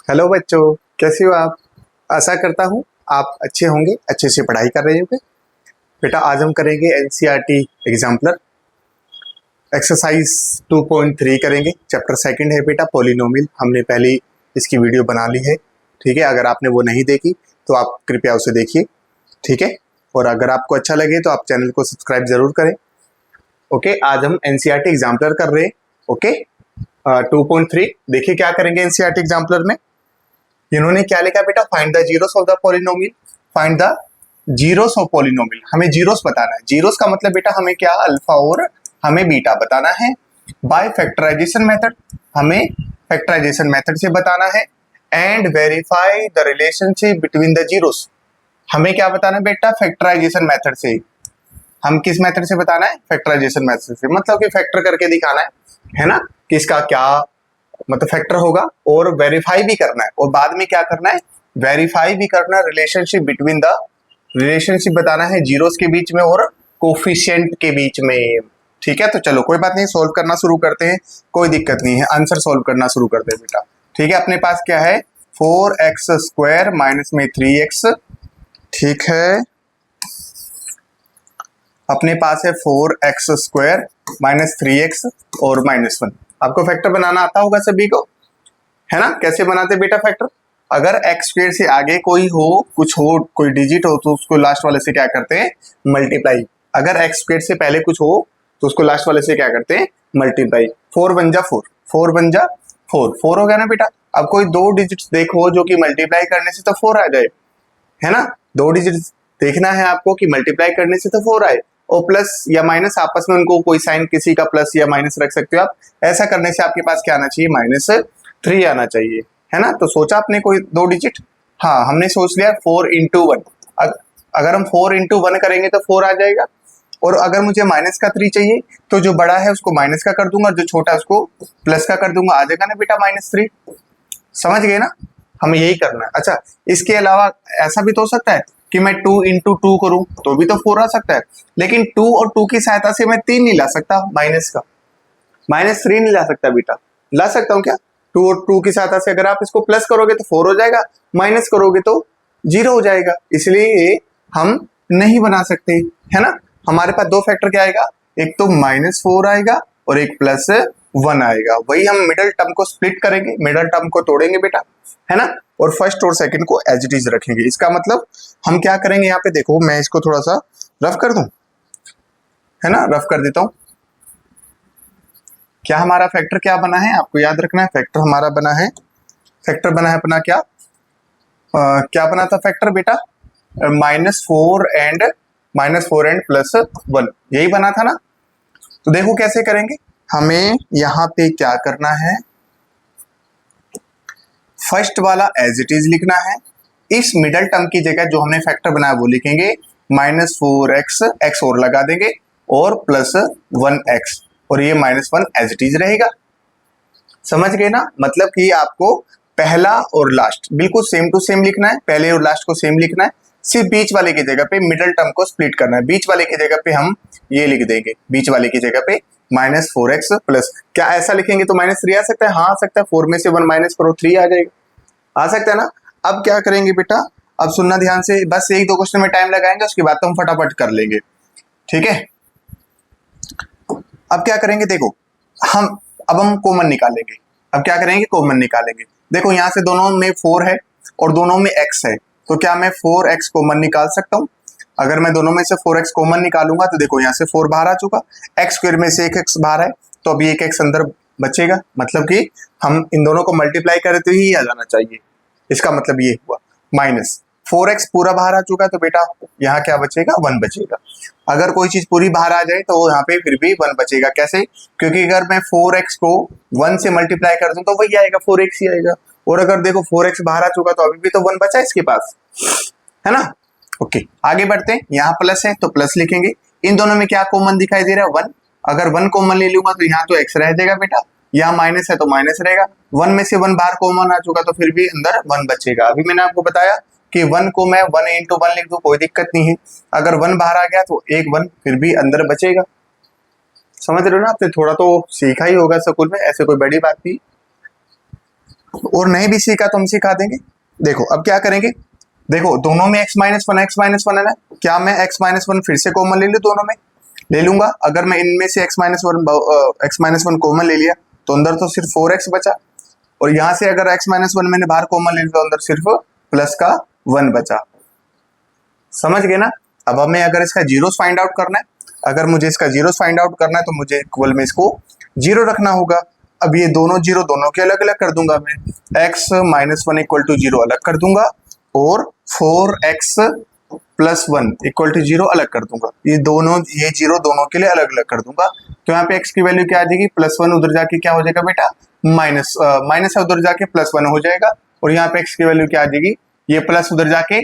Hello बच्चों, कैसे हो आप। आशा करता हूँ आप अच्छे होंगे, अच्छे से पढ़ाई कर रहे होंगे। बेटा आज हम करेंगे एनसीईआरटी एग्जाम्पलर एक्सरसाइज 2.3 करेंगे। चैप्टर सेकंड है बेटा पॉलिनोमियल। हमने पहले इसकी वीडियो बना ली है, ठीक है। अगर आपने वो नहीं देखी तो आप कृपया उसे देखिए, ठीक है। और अगर आपको अच्छा लगे तो आप चैनल को सब्सक्राइब जरूर करें। ओके, आज हम एनसीईआरटी एग्जाम्पलर कर रहे हैं। ओके, 2.3 देखिए क्या करेंगे एनसीईआरटी एग्जाम्पलर में। इन्होंने क्या लिखा बेटा, find the zeros of the polynomial. Find the zeros of polynomial, हमें जीरोस बताना है। जीरोस का मतलब बेटा हमें क्या, अल्फा और हमें बीटा बताना है। बाय फैक्टराइजेशन मेथड, हमें फैक्टराइजेशन मेथड से बताना है। And verify the relationship between the zeros, हमें क्या बताना है बेटा, फैक्टराइजेशन मेथड से। हम किस मेथड से बताना है, फैक्टराइजेशन मेथड से, मतलब कि फैक्टर करके दिखाना है ना, कि इसका क्या मतलब फैक्टर होगा, और वेरीफाई भी करना है। और बाद में क्या करना है, वेरीफाई भी करना है रिलेशनशिप बिटवीन द, रिलेशनशिप बताना है जीरोस के बीच में और कोफिशिएंट के बीच में। ठीक है, तो चलो कोई बात नहीं, सोल्व करना शुरू करते हैं। कोई दिक्कत नहीं है, आंसर सोल्व करना शुरू करते हैं बेटा। ठीक है, अपने पास क्या है, 4x² माइनस में 3x। ठीक है, अपने पास है 4x² माइनस 3x और -1। आपको फैक्टर बनाना आता होगा सभी को, है ना। कैसे बनाते बेटा फैक्टर, अगर x² से आगे कोई हो, कुछ हो, कोई डिजिट हो, तो उसको लास्ट वाले से क्या करते हैं, मल्टीप्लाई। अगर x² से पहले कुछ हो तो उसको लास्ट वाले से क्या करते हैं, मल्टीप्लाई। 4 बन जा 4, 4 बन जा 4, 4 हो गया ना बेटा। अब कोई दो डिजिट्स देखो जो कि मल्टीप्लाई करने से तो 4 आ जाए, है ना। दो डिजिट देखना है आपको कि मल्टीप्लाई करने से तो 4 आए, और प्लस या माइनस आपस में उनको कोई साइन किसी का प्लस या माइनस रख सकते हो आप। ऐसा करने से आपके पास क्या आना चाहिए, -3 आना चाहिए, है ना। तो सोचा आपने कोई दो डिजिट, हाँ हमने सोच लिया 4 इंटू 1। अगर हम 4 इंटू 1 करेंगे तो 4 आ जाएगा। और अगर मुझे माइनस का 3 चाहिए तो जो बड़ा है उसको माइनस का कर दूंगा, जो छोटा है उसको प्लस का कर दूंगा, आ जाएगा ना बेटा -3। समझ गए ना, हमें यही करना है। अच्छा, इसके अलावा ऐसा भी तो हो सकता है कि मैं 2 इंटू 2 करूं तो भी तो 4 आ सकता है, लेकिन 2 और 2 की सहायता से मैं 3 नहीं ला सकता माइनस का, -3 नहीं ला सकता बेटा। ला सकता हूं क्या, 2 और 2 की सहायता से। अगर आप इसको प्लस करोगे तो 4 हो जाएगा, माइनस करोगे तो 0 हो जाएगा, इसलिए हम नहीं बना सकते, है ना। हमारे पास दो फैक्टर क्या आएगा, एक तो -4 आएगा और एक +1 आएगा। वही हम मिडल टर्म को स्प्लिट करेंगे, मिडल टर्म को तोड़ेंगे बेटा, है ना। और फर्स्ट और सेकंड को एज इट इज रखेंगे। इसका मतलब हम क्या करेंगे, यहाँ पे देखो मैं इसको थोड़ा सा रफ कर दूं, है ना, रफ कर देता हूं। क्या हमारा फैक्टर क्या बना है, आपको याद रखना है। फैक्टर हमारा बना है, फैक्टर बना है अपना क्या, क्या बना था फैक्टर बेटा, -4 एंड +1, यही बना था ना। तो देखो कैसे करेंगे, हमें यहाँ पे क्या करना है, फर्स्ट वाला एज इट इज लिखना है। इस मिडल टर्म की जगह जो हमने फैक्टर बनाया वो लिखेंगे, -4x, x और लगा देंगे, और +1x, और ये -1 एज इट इज रहेगा। समझ गए ना, मतलब कि आपको पहला और लास्ट बिल्कुल सेम टू सेम लिखना है, पहले और लास्ट को सेम लिखना है। सिर्फ बीच वाले की जगह पे मिडल टर्म को स्प्लिट करना है। बीच वाले की जगह पे हम ये लिख देंगे, बीच वाले की जगह पे -4x प्लस, क्या ऐसा लिखेंगे तो -3 आ सकता है, हाँ आ सकता है। 4 में से 1 माइनस करो 3 आ जाएगा, आ सकता है ना। अब क्या करेंगे बेटा, अब सुनना ध्यान से, बस एक दो क्वेश्चन में टाइम लगाएंगे, उसके बाद तो हम फटाफट कर लेंगे, ठीक है। अब क्या करेंगे देखो, अब हम कॉमन निकालेंगे। अब क्या करेंगे, कॉमन निकालेंगे। देखो यहाँ से दोनों में 4 है और दोनों में x है, तो क्या मैं 4x कॉमन निकाल सकता हूँ। अगर मैं दोनों में से 4x कॉमन निकालूंगा तो देखो यहाँ से 4 बाहर आ चुका, x² में से एक x बाहर है, तो अभी एक x अंदर बचेगा। मतलब कि हम इन दोनों को मल्टीप्लाई करें तो ही आ जाना चाहिए, इसका मतलब ये हुआ। -4x पूरा बाहर आ चुका, तो बेटा यहाँ क्या बचेगा, 1 बचेगा। अगर कोई चीज पूरी बाहर आ जाए तो यहाँ पे फिर भी 1 बचेगा। कैसे, क्योंकि अगर मैं 4x को 1 से मल्टीप्लाई कर दूं तो वही आएगा, 4x ही आएगा। और अगर देखो 4x बाहर आ चुका तो अभी भी तो 1 बचा है इसके पास, है ना। ओके, आगे बढ़ते हैं। यहाँ प्लस है तो प्लस लिखेंगे। इन दोनों में क्या कॉमन दिखाई दे रहा है, 1। अगर 1 कॉमन ले लूंगा तो यहाँ तो x रह जाएगा बेटा, यहाँ माइनस है तो माइनस रहेगा। 1 में से 1 बाहर कॉमन आ चुका तो फिर भी अंदर 1 बचेगा। अभी मैंने आपको बताया कि 1 को मैं 1 इंटू 1 लिख दूं, कोई दिक्कत नहीं है। अगर 1 बाहर आ गया तो एक 1 फिर भी अंदर बचेगा। समझ रहे हो ना, आपने थोड़ा तो सीखा ही होगा स्कूल में, ऐसे कोई बड़ी बात नहीं। और नहीं भी सीखा तो हम सिखा देंगे। देखो अब क्या करेंगे, देखो दोनों में x माइनस वन है ना, क्या मैं x माइनस वन फिर से कॉमन ले लूँ, दोनों में ले लूंगा। अगर मैं इनमें से x माइनस वन कॉमन ले लिया तो अंदर तो सिर्फ 4x बचा, और यहाँ से अगर x माइनस वन मैंने बाहर कॉमन ले लिया तो अंदर सिर्फ प्लस का 1 बचा। समझ गए ना। अब हमें अगर इसका जीरोस फाइंड आउट करना है, अगर मुझे इसका जीरोस फाइंड आउट करना है तो मुझे इक्वल में इसको जीरो रखना होगा। अब ये दोनों जीरो दोनों के अलग अलग कर दूंगा मैं, x minus one equal to zero अलग कर दूंगा और 4x plus one equal to zero अलग कर दूंगा। ये जीरो दोनों के लिए अलग अलग कर दूंगा। तो यहाँ पे x की वैल्यू क्या आ जाएगी, प्लस वन, उधर जाके क्या हो जाएगा बेटा माइनस, माइनस है उधर जाके प्लस वन हो जाएगा, और यहाँ पे x की वैल्यू क्या आ जाएगी, ये प्लस उधर जाके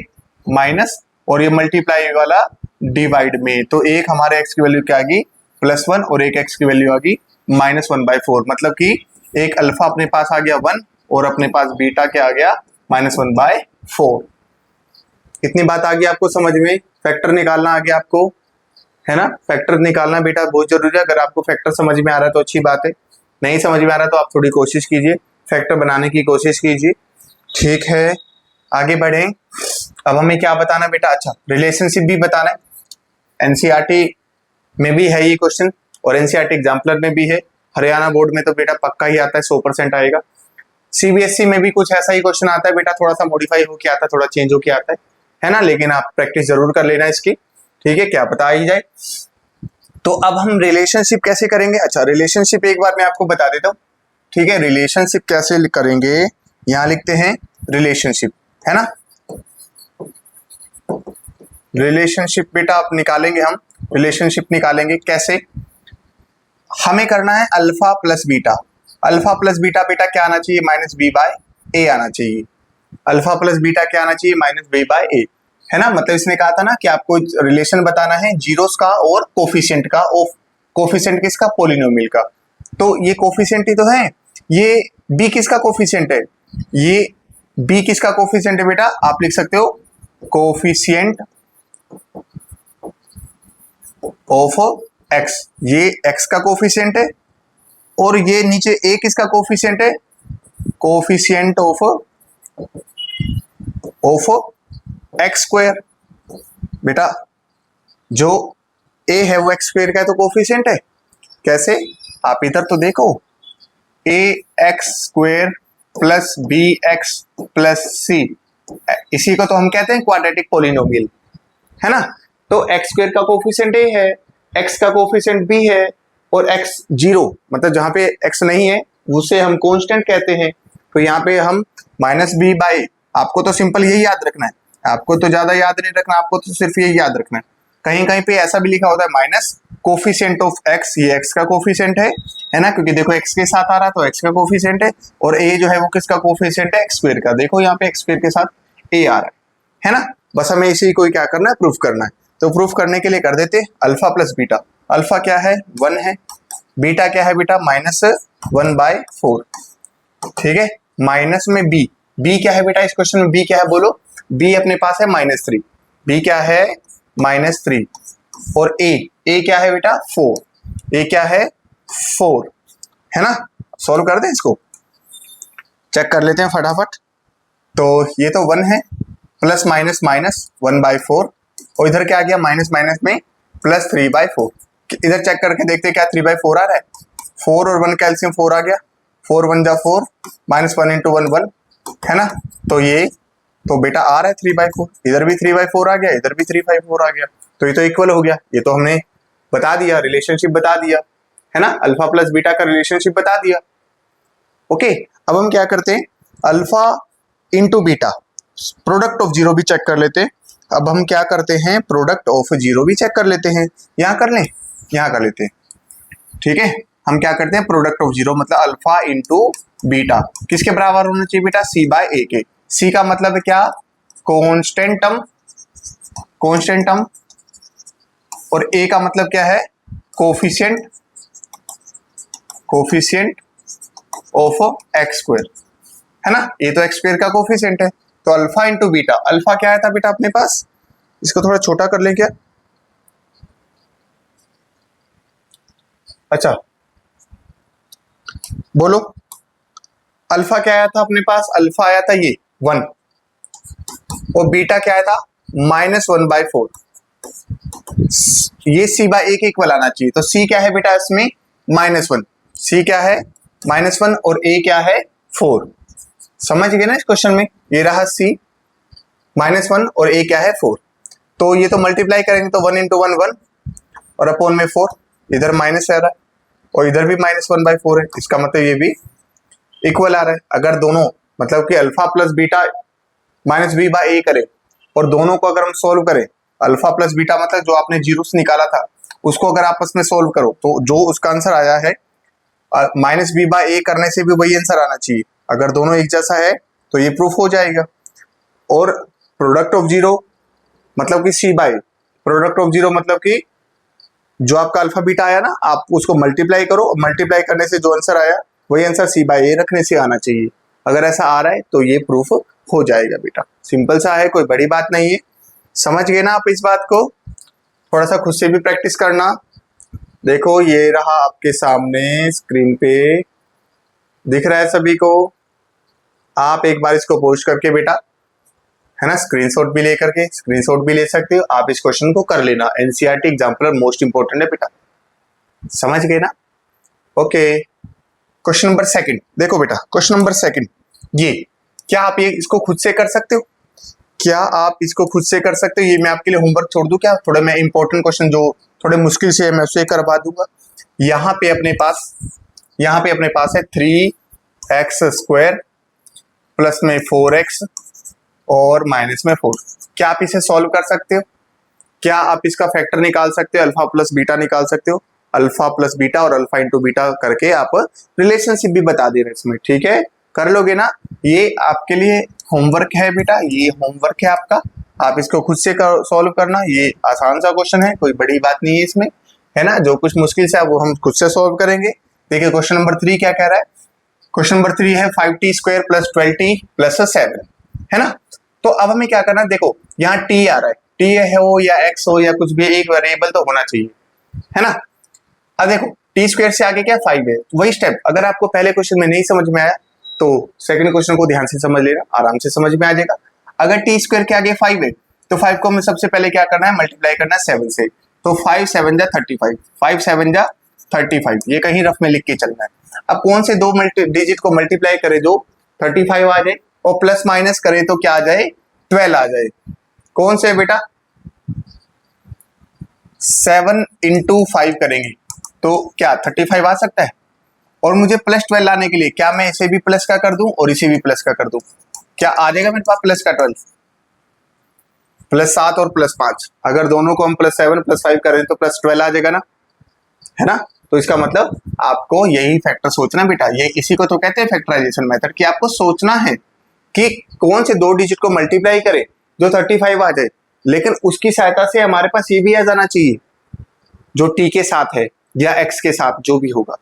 माइनस, और ये मल्टीप्लाई वाला डिवाइड में। तो एक हमारे x की वैल्यू क्या आ गई प्लस वन, और एक x की वैल्यू आ गई माइनस वन बाई फोर। मतलब कि एक अल्फा अपने पास आ गया वन, और अपने पास बीटा क्या आ गया माइनस वन बाय फोर। इतनी बात आ गई आपको समझ में। फैक्टर निकालना आ गया आपको, है ना। फैक्टर निकालना बेटा बहुत जरूरी है। अगर आपको फैक्टर समझ में आ रहा है तो अच्छी बात है, नहीं समझ में आ रहा है तो आप थोड़ी कोशिश कीजिए, फैक्टर बनाने की कोशिश कीजिए। ठीक है, आगे बढ़े। अब हमें क्या बताना बेटा, अच्छा रिलेशनशिप भी बताना है। एनसीईआरटी में भी है ये क्वेश्चन, और एनसीईआरटी एग्जाम्पलर में भी है। हरियाणा बोर्ड में तो बेटा पक्का ही आता है, 100% आएगा। सीबीएसई में भी कुछ ऐसा ही क्वेश्चन आता है बेटा, थोड़ा सा मॉडिफाई होके आता है, थोड़ा चेंज होके आता है ना। लेकिन आप प्रैक्टिस जरूर कर लेना इसकी, ठीक है, क्या पता आ ही जाए। तो अब हम रिलेशनशिप कैसे करेंगे, अच्छा रिलेशनशिप एक बार मैं आपको बता देता हूँ, ठीक है। रिलेशनशिप कैसे करेंगे, यहाँ लिखते हैं रिलेशनशिप, है ना। रिलेशनशिप बेटा आप निकालेंगे, हम रिलेशनशिप निकालेंगे कैसे, हमें करना है alpha plus beta. Alpha plus beta बेटा क्या आना चाहिए, माइनस बी बाय ए आना चाहिए। अल्फा प्लस बीटा क्या आना चाहिए, माइनस बी बाय ए, है ना। मतलब इसने कहा था ना कि आपको रिलेशन बताना है जीरोस का और कोफिशिएंट का, और कोफिशिएंट किसका, पोलिनोमियल का। तो ये कोफिशिएंट ही तो है, ये बी किसका कोफिशिएंट है, ये बी किसका कोफिशिएंट है बेटा, आप लिख सकते हो कोफिशिएंट ऑफ एक्स, ये एक्स का कोफिशिएंट है, और ये नीचे ए किसका कोफिशिएंट है, कोफिशिएंट ऑफ एक्स स्क्वायर। बेटा जो ए है वो एक्स स्क्वायर का है तो कोफिशिएंट है। कैसे, आप इधर तो देखो, A X square plus B X plus C, इसी को तो हम कहते हैं क्वाड्रेटिक पोलिनोमियल, है ना। तो एक्स स्क्वायर का कोफिशिएंट ए है, एक्स का कोफिशिएंट बी है, और एक्स जीरो मतलब जहां पे एक्स नहीं है उसे हम कांस्टेंट कहते हैं। तो यहाँ पे हम माइनस बी बाई, आपको तो सिंपल यही याद रखना है, आपको तो ज्यादा याद नहीं रखना, आपको तो सिर्फ यही याद रखना है। कहीं कहीं पे ऐसा भी लिखा होता है माइनस कोफिशिएंट ऑफ एक्स, ये एक्स का कोफिशिएंट है ना, क्योंकि देखो एक्स के साथ आ रहा है तो एक्स का कोफिशिएंट है, और ए जो है वो किसका कोफिशिएंट है, एक्स स्क्वायर का। देखो यहाँ पे एक्स स्क्वायर के साथ ए आ रहा है ना। बस हमें इसी को क्या करना है, प्रूफ करना है। तो प्रूफ करने के लिए कर देते अल्फा प्लस बीटा। अल्फा क्या है, 1 है, बीटा क्या है बेटा माइनस 1 बाय 4, ठीक है। माइनस में बी, बी क्या है बेटा इस क्वेश्चन में, बी क्या है बोलो, बी अपने पास है -3, बी क्या है -3, और ए क्या है बेटा 4, ए क्या है 4, है ना। सॉल्व कर दें इसको, चेक कर लेते हैं फटाफट। तो ये तो 1 है, प्लस माइनस माइनस 1 बाई 4, और इधर क्या आ गया माइनस माइनस में प्लस 3 बाई 4। इधर चेक करके देखते क्या 3 बाई 4 आ रहा है, 4 और 1 कैल्सियम 4 आ गया, 4 1 जा 4, माइनस 1 इंटू 1 1, है ना। तो ये तो बेटा आ रहा है 3 बाई 4, इधर भी 3 बाई 4 आ गया, इधर भी 3 बाई 4 आ गया, तो ये तो इक्वल हो गया। ये तो हमने बता दिया, रिलेशनशिप बता दिया, है ना, अल्फा प्लस बीटा का रिलेशनशिप बता दिया। ओके, अब हम क्या करते हैं, alpha into beta, product of zero भी चेक कर लेते हैं। अब हम क्या करते हैं, प्रोडक्ट ऑफ जीरो भी चेक कर लेते हैं। यहाँ कर लें, यहाँ कर लेते हैं, ठीक है। हम क्या करते हैं, प्रोडक्ट ऑफ जीरो मतलब अल्फा इंटू बीटा किसके बराबर होना चाहिए बेटा, सी बाय ए के। सी का मतलब है क्या, कांस्टेंट टर्म, कांस्टेंट टर्म, और ए का मतलब क्या है, coefficient, coefficient of x square, है ना। ये तो एक्स स्क्वायर का कोफिशिएंट है। तो अल्फा इंटू बीटा, अल्फा क्या आया था बेटा अपने पास, इसको थोड़ा छोटा कर लें क्या, अच्छा बोलो, अल्फा क्या आया था अपने पास, अल्फा आया था ये 1 और बीटा क्या आया था -1/4। ये c बाय ए के इक्वल आना चाहिए। तो c क्या है बेटा इसमें -1, c क्या है -1 और a क्या है 4। समझ गए ना इस क्वेश्चन में, ये रहा c -1 और a क्या है 4। तो ये तो मल्टीप्लाई करेंगे तो 1 × 1 1 और अपॉन में 4, इधर माइनस आ रहा है और इधर भी -1/4 है, इसका मतलब ये भी इक्वल आ रहा है। अगर दोनों मतलब कि अल्फा प्लस बीटा -b/a करें और दोनों को अगर हम सोल्व करें, अल्फा प्लस बीटा मतलब जो आपने जीरो से निकाला था उसको अगर आपस में सोल्व करो तो जो उसका आंसर आया है -b/a करने से भी वही आंसर आना चाहिए। अगर दोनों एक जैसा है तो ये प्रूफ हो जाएगा। और प्रोडक्ट ऑफ जीरो मतलब कि c/a, प्रोडक्ट ऑफ जीरो मतलब कि जो आपका अल्फा बीटा आया ना, आप उसको मल्टीप्लाई करो, मल्टीप्लाई करने से जो आंसर आया वही आंसर c/a रखने से आना चाहिए। अगर ऐसा आ रहा है तो ये प्रूफ हो जाएगा बेटा। सिंपल सा है, कोई बड़ी बात नहीं है। समझ गए ना आप इस बात को? थोड़ा सा खुद से भी प्रैक्टिस करना। देखो ये रहा आपके सामने स्क्रीन पे, दिख रहा है सभी को? आप एक बार इसको पोस्ट करके बेटा, है ना, स्क्रीनशॉट भी लेकर के स्क्रीनशॉट भी ले सकते हो। आप इस क्वेश्चन को कर लेना, एनसीईआरटी एग्जाम्पलर मोस्ट इंपोर्टेंट है बेटा। समझ गए ना? ओके, क्वेश्चन नंबर सेकंड देखो बेटा। क्वेश्चन नंबर सेकंड, ये क्या आप ये इसको खुद से कर सकते हो? क्या आप इसको खुद से कर सकते हो? ये मैं आपके लिए होमवर्क छोड़ दूं क्या? थोड़ा मैं इंपॉर्टेंट क्वेश्चन जो थोड़े मुश्किल से है मैं उसे करवा दूंगा। यहाँ पे अपने पास है 3x² प्लस में 4x और माइनस में 4। क्या आप इसे सॉल्व कर सकते हो? क्या आप इसका फैक्टर निकाल सकते हो? अल्फा प्लस बीटा निकाल सकते हो? अल्फा प्लस बीटा और अल्फा इंटू बीटा करके आप रिलेशनशिप भी बता दे रहे हैं इसमें। ठीक है, कर लोगे ना? ये आपके लिए होमवर्क है बेटा, ये होमवर्क है आपका। आप इसको खुद से सॉल्व करना। ये आसान सा क्वेश्चन है, कोई बड़ी बात नहीं है इसमें, है ना। जो कुछ मुश्किल से वो हम खुद से सॉल्व करेंगे। देखिए क्वेश्चन नंबर 3 क्या कह रहा है? क्वेश्चन नंबर 3 है 5t² प्लस 12t प्लस 7, है ना। तो अब हमें क्या करना है, देखो यहाँ t आ रहा है, t है हो या x हो या कुछ भी, एक वेरिएबल तो होना चाहिए, है ना। अब देखो t² से आगे क्या 5 है, वही स्टेप। अगर आपको पहले क्वेश्चन में नहीं समझ में आया तो सेकंड क्वेश्चन को ध्यान से समझ लेना, आराम से समझ में आ जाएगा। अगर t² के आगे 5 है तो 5 को हमें सबसे पहले क्या करना है, मल्टीप्लाई करना है 7 से। तो 5 7 जा 35, 5 7 जा 35, ये कहीं रफ में लिख के चलना है। अब कौन से दो डिजिट को मल्टीप्लाई करे जो 35 आ जाए और प्लस माइनस करे तो क्या आ जाए, 12 आ जाए। कौन से बेटा? 7 × 5 करेंगे तो क्या 35 आ सकता है। और मुझे प्लस 12 लाने के लिए क्या मैं इसे भी प्लस का कर दूं और इसे भी प्लस का कर दूं, क्या आ जाएगा मेरे पास प्लस का 12? प्लस 7 और प्लस 5, अगर दोनों को हम +7 +5 करें तो प्लस 12 आ जाएगा ना, है ना। तो इसका मतलब आपको यही फैक्टर सोचना बेटा। ये इसी को तो कहते हैं फैक्टराइजेशन मेथड, कि आपको सोचना है कि कौन से दो डिजिट को मल्टीप्लाई करे जो 35 आ जाए, लेकिन उसकी सहायता से हमारे पास ये भी आ जाना चाहिए जो t के साथ है या x के साथ जो भी होगा।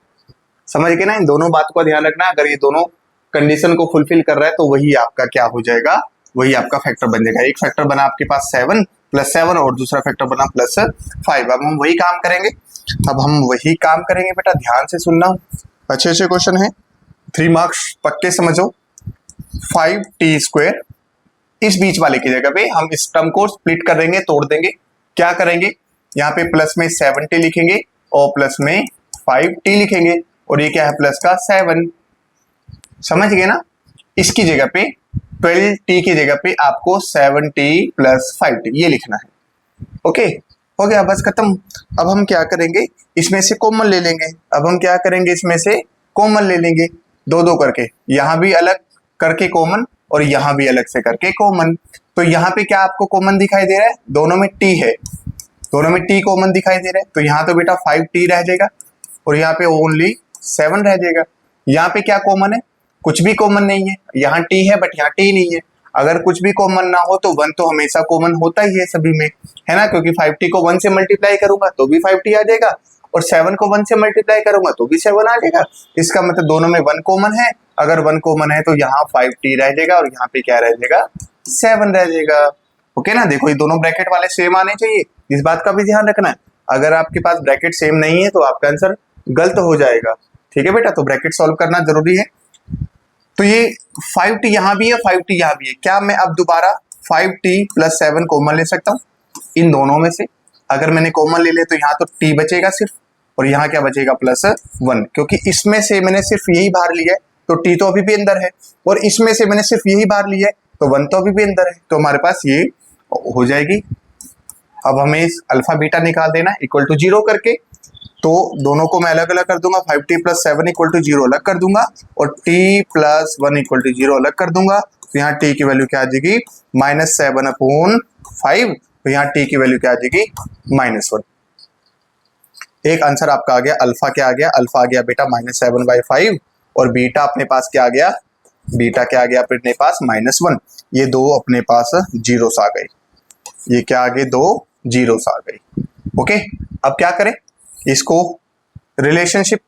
समझ गए ना? इन दोनों बात को ध्यान रखना। अगर ये दोनों कंडीशन को फुलफिल कर रहा है तो वही आपका क्या हो जाएगा, वही आपका फैक्टर बन जाएगा। एक फैक्टर बना आपके पास 7 +7 और दूसरा फैक्टर बना +5। अब हम वही काम करेंगे, बेटा ध्यान से सुनना, अच्छे क्वेश्चन है, 3 मार्क्स पक्के समझो। 5t², इस बीच वाले की जगह पे हम इस टर्म को स्प्लिट कर देंगे, तोड़ देंगे। क्या करेंगे, यहाँ पे प्लस में 7t लिखेंगे और प्लस में 5t लिखेंगे और ये क्या है प्लस का 7। समझ गए ना? इसकी जगह पे 12t की जगह पे आपको 7t + 5t ये लिखना है। ओके, हो गया, बस खत्म। अब हम क्या करेंगे, इसमें से कॉमन ले लेंगे। इसमें से कॉमन ले लेंगे, दो दो करके, यहाँ भी अलग करके कॉमन और यहाँ भी अलग से करके कॉमन। तो यहाँ पे क्या आपको कॉमन दिखाई दे रहा है, दोनों में t है, दोनों में t कॉमन दिखाई दे रहा है। तो यहाँ तो बेटा 5t रह जाएगा और यहाँ पे ओनली 7 रह जाएगा। यहाँ पे क्या कॉमन है, कुछ भी कॉमन नहीं है। यहाँ t है बट यहाँ t नहीं है। अगर कुछ भी कॉमन ना हो तो 1 तो हमेशा कॉमन होता ही है सभी में, है ना, क्योंकि 5t को 1 से मल्टीप्लाई करूंगा तो भी 5t आ जाएगा और 7 को 1 से मल्टीप्लाई करूंगा तो भी 7 आ जाएगा। इसका मतलब दोनों में 1 कॉमन है। अगर 1 कॉमन है तो यहाँ 5t रह जाएगा और यहाँ पे क्या रह जाएगा, 7 रह जाएगा। ओके ना, देखो ये दोनों ब्रैकेट वाले सेम आने चाहिए, इस बात का भी ध्यान रखना है। अगर आपके पास ब्रैकेट सेम नहीं है तो आपका आंसर गलत हो जाएगा। ठीक है बेटा, तो ब्रैकेट सॉल्व करना जरूरी है। तो ये 5t यहाँ भी है, 5t यहाँ भी है, क्या मैं अब दोबारा 5t प्लस 7 कॉमन ले सकता हूँ इन दोनों में से? अगर मैंने कॉमन ले लिया तो यहाँ तो t बचेगा सिर्फ, और यहाँ क्या बचेगा प्लस 1, क्योंकि इसमें से मैंने सिर्फ यही बाहर लिया है तो t तो अभी भी अंदर है, और इसमें से मैंने सिर्फ यही बाहर लिया है तो 1 तो अभी भी अंदर है, तो हमारे पास ये हो जाएगी। अब हमें इस अल्फा बीटा निकाल देना इक्वल टू 0 करके, तो दोनों को मैं अलग अलग कर दूंगा, 5t प्लस 7 इक्वल टू 0 अलग कर दूंगा और t प्लस 1 इक्वल टू 0 अलग कर दूंगा। तो यहाँ t की वैल्यू क्या आ जाएगी -7/5, तो यहाँ t की वैल्यू क्या आ जाएगी -1। एक आंसर आपका आ गया, अल्फा क्या आ गया, अल्फा आ गया बेटा -7/5, और बीटा अपने पास क्या आ गया, बीटा क्या आ गया अपने पास -1। ये दो अपने पास जीरोस आ गए, ये क्या आ गए, दो जीरोस आ गई। ओके, अब क्या करें, इसको रिलेशनशिप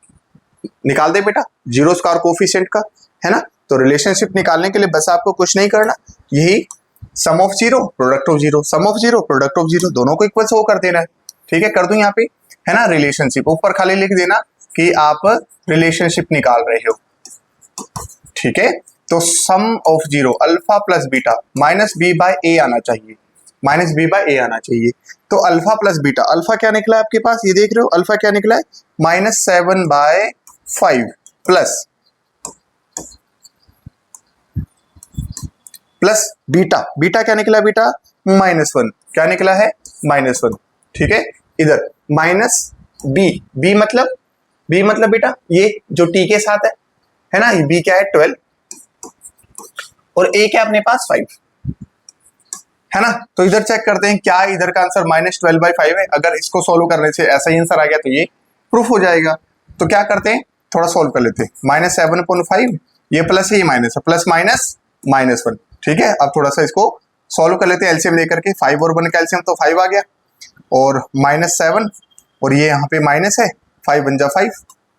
निकाल दे बेटा जीरो स्क्वायर कोफिशिएंट का, है ना। तो रिलेशनशिप निकालने के लिए बस आपको कुछ नहीं करना, यही sum of zero product of zero, sum of zero product of zero, दोनों को इक्वल शो कर देना है। ठीक है, कर दूं यहाँ पे, है ना। रिलेशनशिप ऊपर खाली लिख देना कि आप रिलेशनशिप निकाल रहे हो। ठीक है, तो sum of zero alpha plus beta minus B by A आना चाहिए, माइनस बी बाय ए आना चाहिए। तो अल्फा प्लस बीटा, अल्फा क्या निकला है आपके पास, ये देख रहे हो अल्फा क्या निकला है -7/5 प्लस बीटा, बीटा क्या निकला, बीटा -1, क्या निकला है -1। ठीक है, इधर माइनस बी, बी मतलब बेटा ये जो टी के साथ है ना, ये बी क्या है 12, और ए क्या अपने पास 5, है ना। तो इधर चेक करते हैं क्या इधर का आंसर -12/5 है। अगर इसको सोल्व करने से ऐसा ही आंसर आ गया तो ये प्रूफ हो जाएगा। तो क्या करते हैं, थोड़ा सोल्व कर लेते हैं, -7/5, ये प्लस है ये माइनस है, प्लस माइनस -1। ठीक है, अब थोड़ा सा इसको सोल्व कर लेते हैं एलसीएम लेकर के, 5 और 1 का एलसीएम तो 5 आ गया, और -7 और ये यहाँ पे माइनस है, 5 1 जा 5,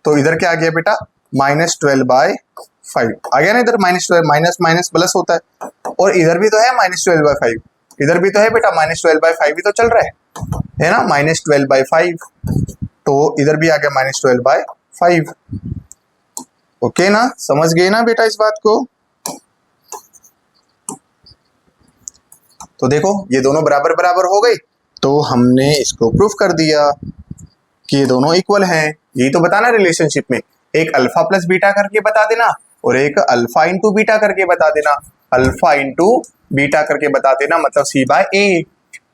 तो इधर क्या आ गया बेटा -12/5 आ गया ना। इधर -12 माइनस माइनस प्लस होता है, और इधर भी तो है -12/5, इधर भी तो है बेटा -12/5 ही तो चल रहा है ना, -12/5, तो इधर भी आ गया -12/5। ओके ना, समझ गए ना बेटा इस बात को। तो देखो ये दोनों बराबर बराबर हो गई, तो हमने इसको प्रूफ कर दिया कि ये दोनों इक्वल हैं। यही तो बताना रिलेशनशिप में, एक अल्फा प्लस बीटा करके बता देना और एक अल्फा इंटू बीटा करके बता देना, अल्फा इंटू बीटा करके बता देना, मतलब सी बाय ए।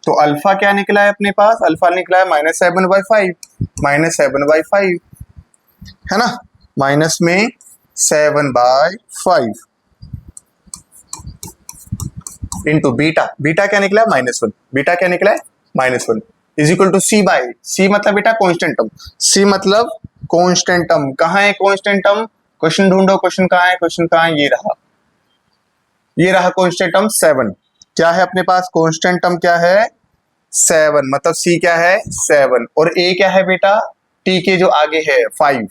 तो अल्फा क्या निकला है अपने पास, अल्फा निकला है -7/5, -7/5, है ना, माइनस में 7/5 इंटू बीटा, बीटा क्या निकला है -1, बीटा क्या निकला है -1 is equal to C by, C मतलब बेटा कांस्टेंट टर्म, सी मतलब कांस्टेंट टर्म। कहाँ है कांस्टेंट टर्म, क्वेश्चन ढूंढो, क्वेश्चन कहाँ है, क्वेश्चन कहाँ है, ये रहा कांस्टेंट टर्म 7। क्या है अपने पास कांस्टेंट टर्म, क्या है 7, मतलब सी क्या है 7, और ए क्या है बेटा टी के जो आगे है 5।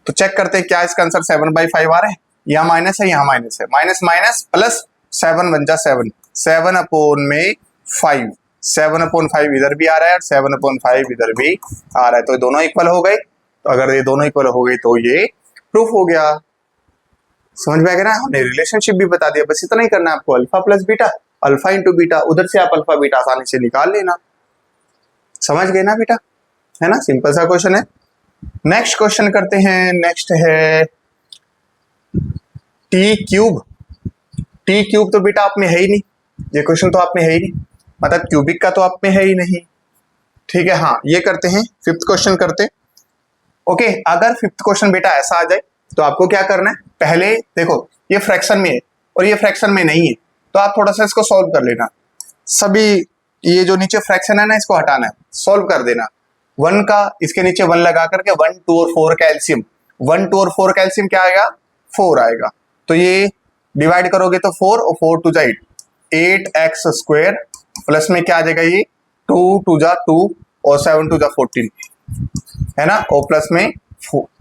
तो चेक करते हैं क्या इसका आंसर 7/5 आ रहा है, यहाँ माइनस है यहाँ माइनस है, माइनस माइनस प्लस 7 1 जा 7, 7/5, 7/5 इधर भी आ रहा है और 7/5 इधर भी आ रहा है, तो दोनों इक्वल हो गए। तो अगर ये दोनों इक्वल हो गए तो ये प्रूफ हो गया। समझ में आ गया ना, हमने रिलेशनशिप भी बता दिया, बस इतना ही करना है आपको, alpha plus beta, alpha into beta, उधर से आप अल्फा बीटा आसानी से निकाल लेना। समझ गए ना बेटा, है ना, सिंपल सा क्वेश्चन है। नेक्स्ट क्वेश्चन करते हैं, नेक्स्ट है टी क्यूब। टी क्यूब तो बेटा आप में है ही नहीं, ये क्वेश्चन तो आप में है ही नहीं, मतलब क्यूबिक का तो आप में है ही नहीं। ठीक है, हाँ ये करते हैं, फिफ्थ क्वेश्चन करते हैं। ओके, अगर फिफ्थ क्वेश्चन बेटा ऐसा आ जाए तो आपको क्या करना है, पहले देखो ये फ्रैक्शन में है और ये फ्रैक्शन में नहीं है, तो आप थोड़ा सा इसको सॉल्व कर लेना। सभी ये जो नीचे फ्रैक्शन है ना इसको हटाना है, सॉल्व कर देना। 1 का इसके नीचे 1 लगा करके 1 2 और 4 का एलसीएम, 1 2 और 4 का एलसीएम क्या आएगा 4 आएगा, तो ये डिवाइड करोगे तो 4 और 4 2 जा 8x² प्लस में क्या आ जाएगा ये 2 2 जा 2 और 7 2 जा 14, है ना, और प्लस में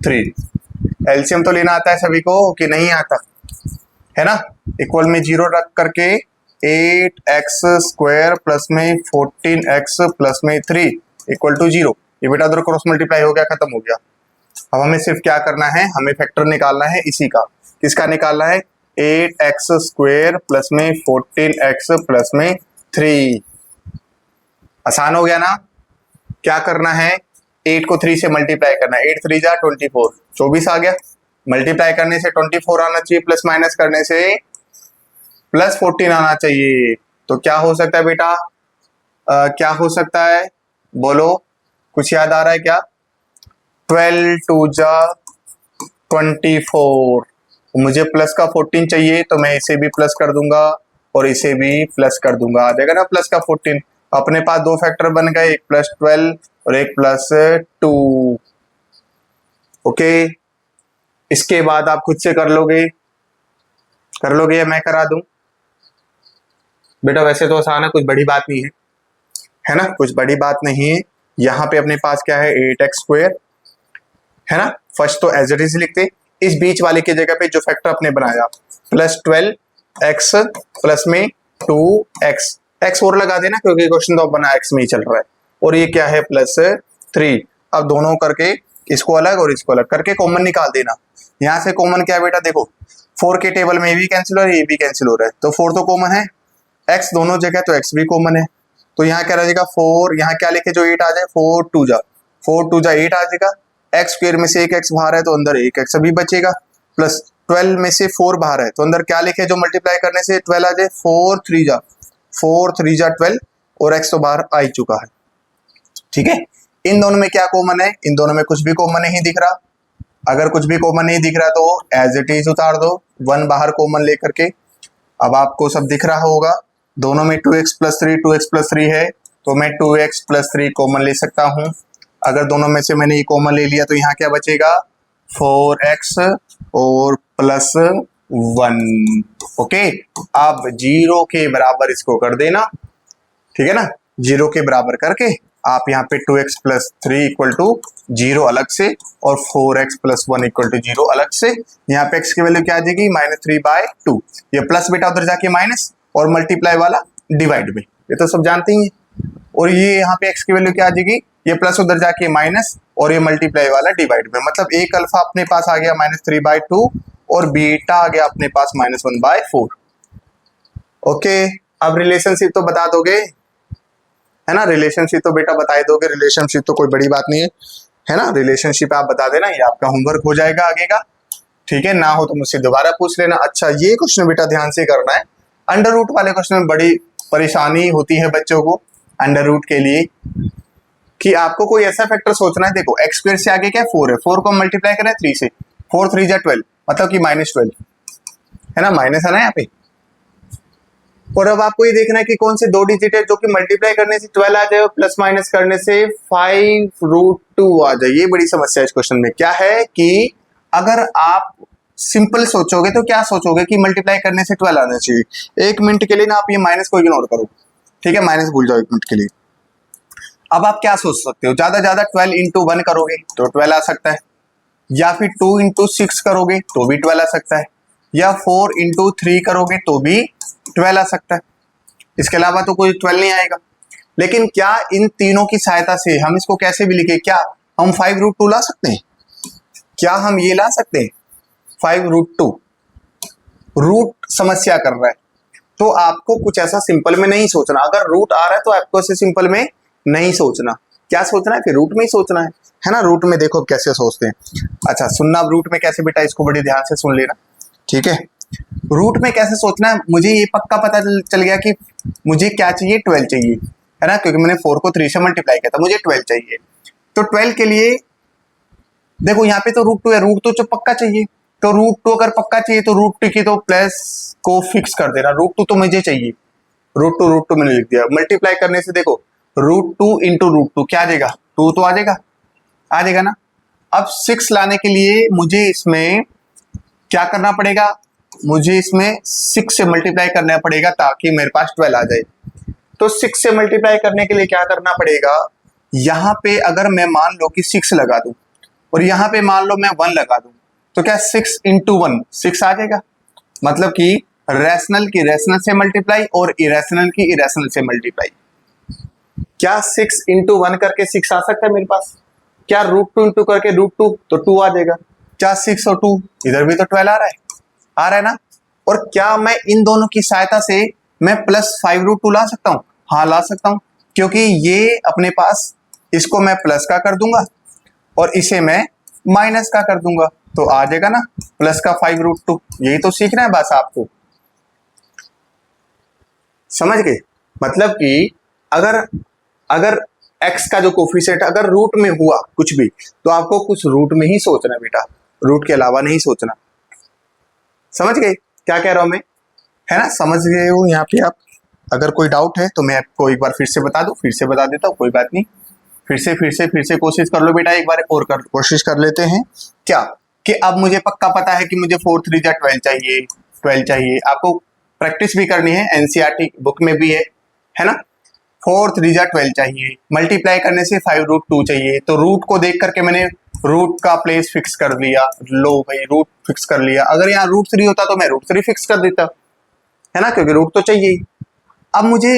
3। एलसीएम तो लेना आता है सभी को कि नहीं आता, है ना। इक्वल में 0 रख करके 8x² प्लस में 14x प्लस में 3 इक्वल टू 0, ये बेटा उधर क्रॉस मल्टीप्लाई हो गया, खत्म हो गया। अब हमें सिर्फ क्या करना है, हमें फैक्टर निकालना है इसी का, किसका निकालना है, 8x² प्लस में 14x प्लस में 3। आसान हो गया ना। क्या करना है, 8 को 3 से मल्टीप्लाई करना है, 8 3 जा 24, 24 आ गया। मल्टीप्लाई करने से 24 आना चाहिए, प्लस माइनस करने से प्लस 14 आना चाहिए। तो क्या हो सकता है बेटा, क्या हो सकता है बोलो, कुछ याद आ रहा है क्या? 12 2 जा 24, मुझे प्लस का 14 चाहिए तो मैं इसे भी प्लस कर दूंगा और इसे भी प्लस कर दूंगा, आ जाएगा ना प्लस का 14। अपने पास दो फैक्टर बन गए, एक +12 और एक +2। ओके, इसके बाद आप खुद से कर लोगे या मैं करा दूं? बेटा वैसे तो आसान है, कुछ बड़ी बात नहीं है ना, कुछ बड़ी बात नहीं है। यहाँ पे अपने पास क्या है, 8x² है ना। फर्स्ट तो एज इट इज लिखते, इस बीच वाले की जगह पे जो फैक्टर अपने बनाया +12x प्लस में 2x, x और लगा देना क्योंकि क्वेश्चन तो बना x में ही चल रहा है, और ये क्या है +3। अब दोनों करके इसको अलग और इसको अलग करके कॉमन निकाल देना। यहाँ से कॉमन क्या है बेटा, देखो 4 के टेबल में ये भी कैंसिल हो रहा है, ये भी कैंसिल हो रहा है, तो 4 तो कॉमन है, x दोनों जगह तो x भी कॉमन है। तो यहाँ क्या रहेगा 4, यहाँ क्या लिखे जो 8 आ जाए, 4 2 जा 8 आ जाएगा। x² में से एक x बाहर है तो अंदर एक x अभी बचेगा, प्लस 12 में से 4 बाहर है तो अंदर क्या लिखे जो मल्टीप्लाई करने से 12 आ जाए, 4 3 जा 12 और x तो बाहर आ ही चुका है। ठीक है, इन दोनों में क्या कॉमन है, इन दोनों में कुछ भी कॉमन नहीं दिख रहा। अगर कुछ भी कॉमन नहीं दिख रहा तो एज इट इज उतार दो, 1 बाहर कॉमन लेकर के। अब आपको सब दिख रहा होगा, दोनों में 2x + 3 है तो मैं 2x + 3 कॉमन ले सकता हूं। अगर दोनों में से मैंने ये कॉमन ले लिया तो यहाँ क्या बचेगा, 4x और +1। ओके, अब 0 के बराबर इसको कर देना, ठीक है ना। 0 के बराबर करके आप यहाँ पे 2x + 3 = 0 अलग से और 4x + 1 = 0 अलग से। यहाँ पे x की वैल्यू क्या आ जाएगी, -3/2। ये प्लस बेटा उधर जाके माइनस और मल्टीप्लाई वाला डिवाइड में, ये तो सब जानते ही हैं। और ये यहाँ पे x की वैल्यू क्या आ जाएगी, ये प्लस उधर जाके माइनस और ये मल्टीप्लाई वाला डिवाइड में, मतलब एक अल्फा अपने पास आ गया -3/2 और बीटा आ गया अपने पास -1/4। ओके, अब रिलेशनशिप तो बता दोगे, है ना, रिलेशनशिप तो बेटा बता ही दोगे, रिलेशनशिप तो कोई बड़ी बात नहीं है ना। रिलेशनशिप आप बता देना, ये आपका होमवर्क हो जाएगा आगे का। ठीक है, ना हो तो मुझसे दोबारा पूछ लेना। अच्छा, ये क्वेश्चन बेटा ध्यान से करना है, अंडर रूट वाले क्वेश्चन में बड़ी परेशानी होती है बच्चों को अंडर रूट के लिए, कि आपको कोई ऐसा फैक्टर सोचना है। देखो x² से आगे क्या 4 है, 4 को मल्टीप्लाई करें 3 से, 4 3 जा 12, मतलब कि -12 है ना, माइनस है ना यहाँ पे। और अब आपको ये देखना है कि कौन से दो डिजिट है जो कि मल्टीप्लाई करने से 12 आ जाए और प्लस माइनस करने से 5√2 आ जाए। ये बड़ी समस्या है इस क्वेश्चन में। क्या है कि अगर आप सिंपल सोचोगे तो क्या सोचोगे कि मल्टीप्लाई करने से 12 आना चाहिए। 1 मिनट के लिए ना आप ये माइनस को इग्नोर करो, ठीक है, माइनस भूल जाओ 1 मिनट के लिए। अब आप क्या सोच सकते हो, ज्यादा ज्यादा 12 × 1 करोगे तो 12 आ सकता है, या फिर 2 × 6 करोगे तो भी 12 आ सकता है, या 4 × 3 करोगे तो भी 12 आ सकता है। इसके अलावा तो कोई 12 नहीं आएगा। लेकिन क्या इन तीनों की सहायता से हम इसको कैसे भी लिखे, क्या हम 5√2 ला सकते हैं? क्या हम ये ला सकते हैं 5√2? रूट समस्या कर रहा है तो आपको कुछ ऐसा सिंपल में नहीं सोचना। अगर रूट आ रहा है तो आपको ऐसे सिंपल में नहीं सोचना। क्या सोचना है, फिर रूट में ही सोचना है ना। रूट में देखो कैसे सोचते हैं। अच्छा सुनना, अब रूट में कैसे बेटा, इसको बड़ी ध्यान से सुन लेना, ठीक है। रूट में कैसे सोचना है, मुझे ये पक्का पता चल गया कि मुझे क्या चाहिए, 12 चाहिए, है ना, क्योंकि मैंने 4 को 3 से मल्टीप्लाई किया था, मुझे 12 चाहिए। तो 12 के लिए देखो यहाँ पे तो √2 है, √2 तो पक्का चाहिए, तो √2 अगर पक्का चाहिए तो √2 की तो प्लस को फिक्स कर देना। √2 तो मुझे चाहिए, √2 मैंने लिख दिया। मल्टीप्लाई करने से देखो √2 × √2 क्या आ जाएगा, 2 तो आ जाएगा ना। अब 6 लाने के लिए मुझे इसमें क्या करना पड़ेगा, मुझे इसमें 6 से मल्टीप्लाई करना पड़ेगा ताकि मेरे पास 12 आ जाए। तो 6 से मल्टीप्लाई करने के लिए क्या करना पड़ेगा, यहाँ पे अगर मैं मान लो कि 6 लगा दूं और यहाँ पे मान लो मैं 1 लगा दूं, तो क्या 6 × 1 6 आ जाएगा। मतलब कि रैशनल की रैशनल से मल्टीप्लाई और इरेशनल की इरेशनल से मल्टीप्लाई। क्या 6 × 1 करके 6 आ सकता है मेरे पास? क्या √2 × करके √2 तो 2 आ जाएगा। क्या 6 और 2 इधर भी तो 12 आ रहा है, आ रहा है ना। और क्या मैं इन दोनों की सहायता से मैं +5√2 ला सकता हूँ? हाँ ला सकता हूँ, क्योंकि ये अपने पास, इसको मैं प्लस का कर दूंगा और इसे मैं माइनस का कर दूंगा, तो आ जाएगा ना प्लस का 5√2। यही तो सीखना है बस आपको, समझ गए? मतलब कि अगर अगर x का जो कोफिशिएंट अगर रूट में हुआ कुछ भी, तो आपको कुछ रूट में ही सोचना है बेटा, रूट के अलावा नहीं सोचना। समझ गए क्या कह रहा हूं मैं? है ना, समझ गए हो यहाँ पे आप? अगर कोई डाउट है तो मैं आपको एक बार फिर से बता दूं, फिर से बता देता हूँ, कोई बात नहीं। फिर से कोशिश कर लो बेटा, एक बार और कोशिश कर लेते हैं। क्या कि अब मुझे पक्का पता है कि मुझे 4 3 जा 12 चाहिए, 12 चाहिए। आपको प्रैक्टिस भी करनी है, एनसीईआरटी बुक में भी है ना। 4 3 जा 12 चाहिए, मल्टीप्लाई करने से 5√2 चाहिए। तो रूट को देख करके मैंने रूट का प्लेस फिक्स कर लिया। लो भाई, रूट फिक्स कर लिया। अगर यहाँ √3 होता तो मैं √3 फिक्स कर देता, है ना, क्योंकि रूट तो चाहिए ही। अब मुझे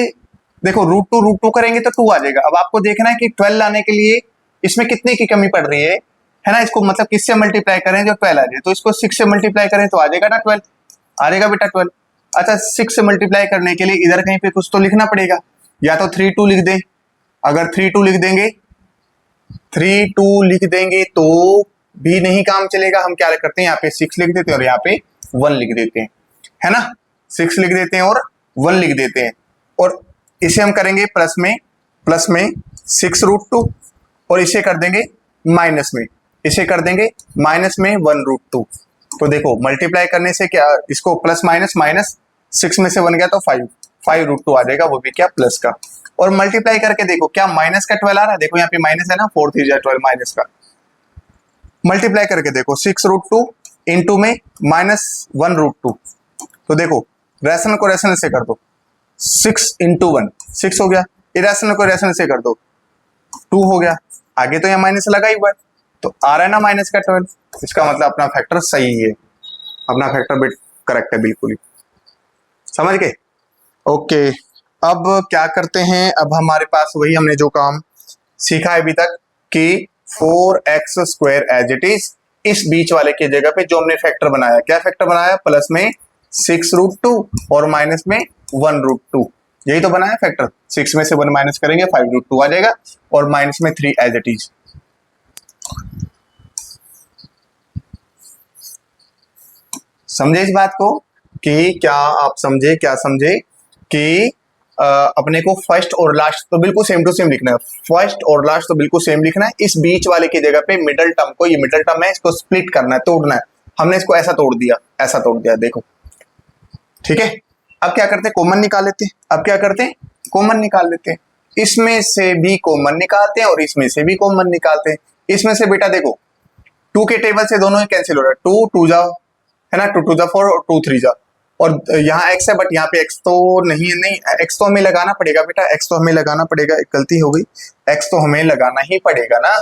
देखो √2 करेंगे तो 2 आ जाएगा। अब आपको देखना है कि 12 लाने के लिए इसमें कितने की कमी पड़ रही है ना। इसको मतलब किससे मल्टीप्लाई करें जो 12 आ जाए, तो इसको 6 से मल्टीप्लाई करें तो आ जाएगा ना 12, आ जाएगा बेटा 12। अच्छा, 6 से मल्टीप्लाई करने के लिए इधर कहीं पे कुछ तो लिखना पड़ेगा, या तो 3 2 लिख दें। अगर 3 2 लिख देंगे, 3 2 लिख देंगे तो भी नहीं काम चलेगा। हम क्या करते हैं, यहाँ पे 6 लिख देते हैं और यहाँ पे 1 लिख देते हैं, है ना। 6 लिख देते हैं और 1 लिख देते हैं, और इसे हम करेंगे प्लस में 6√2, और इसे कर देंगे माइनस में, इसे कर देंगे माइनस में 1√2। तो देखो मल्टीप्लाई करने से क्या, इसको प्लस माइनस माइनस 6 में से 1 गया तो 5√2 आ जाएगा, वो भी क्या प्लस का। और मल्टीप्लाई करके देखो क्या माइनस का 12 आ रहा है, देखो यहाँ पे माइनस है ना, 4 3 जा 12 माइनस का। मल्टीप्लाई करके देखो 6√2 इंटू में -1√2, तो देखो रेशनल को रेशनल से कर दो, 6 इंटू 1 6 हो गया, इरेशनल को इरेशनल से कर दो 2 हो गया। आगे तो यहाँ माइनस लगा ही हुआ है, तो आ रहा है ना माइनस का 12। इसका मतलब अपना फैक्टर सही है, अपना फैक्टर बिट करेक्ट है बिल्कुल ही। समझ गए? ओके, अब क्या करते हैं, अब हमारे पास वही हमने जो काम सीखा है अभी तक कि 4x² एज इट इज, इस बीच वाले की जगह पे जो हमने फैक्टर बनाया, क्या फैक्टर बनाया, प्लस में 6√2 और माइनस में 1√2, यही तो बनाया फैक्टर। 6 में से 1 माइनस करेंगे 5√2 आ जाएगा, और माइनस में 3 एज इट इज। समझे इस बात को कि क्या आप समझे, क्या समझे कि अपने को फर्स्ट और लास्ट तो बिल्कुल सेम टू सेम लिखना है, फर्स्ट और लास्ट तो बिल्कुल सेम लिखना है। इस बीच वाले की जगह पे मिडल टर्म को, ये मिडल टर्म है, इसको स्प्लिट करना है, तोड़ना है। हमने इसको ऐसा तोड़ दिया, ऐसा तोड़ दिया, देखो ठीक है। अब क्या करते हैं, कॉमन निकाल लेते हैं। अब क्या करते हैं, कॉमन निकाल लेते हैं। इसमें से भी कॉमन निकालते हैं और इसमें से भी कॉमन निकालते हैं। इसमें से बेटा देखो 2 के टेबल से दोनों ही कैंसिल हो रहा है, 2 2 जा, है ना, 2 2 जा 4 और 2 3 जा, और यहाँ x है बट यहाँ पे x तो नहीं, x तो हमें लगाना पड़ेगा बेटा, x तो हमें लगाना पड़ेगा। एक गलती हो गई, x तो हमें लगाना ही पड़ेगा ना,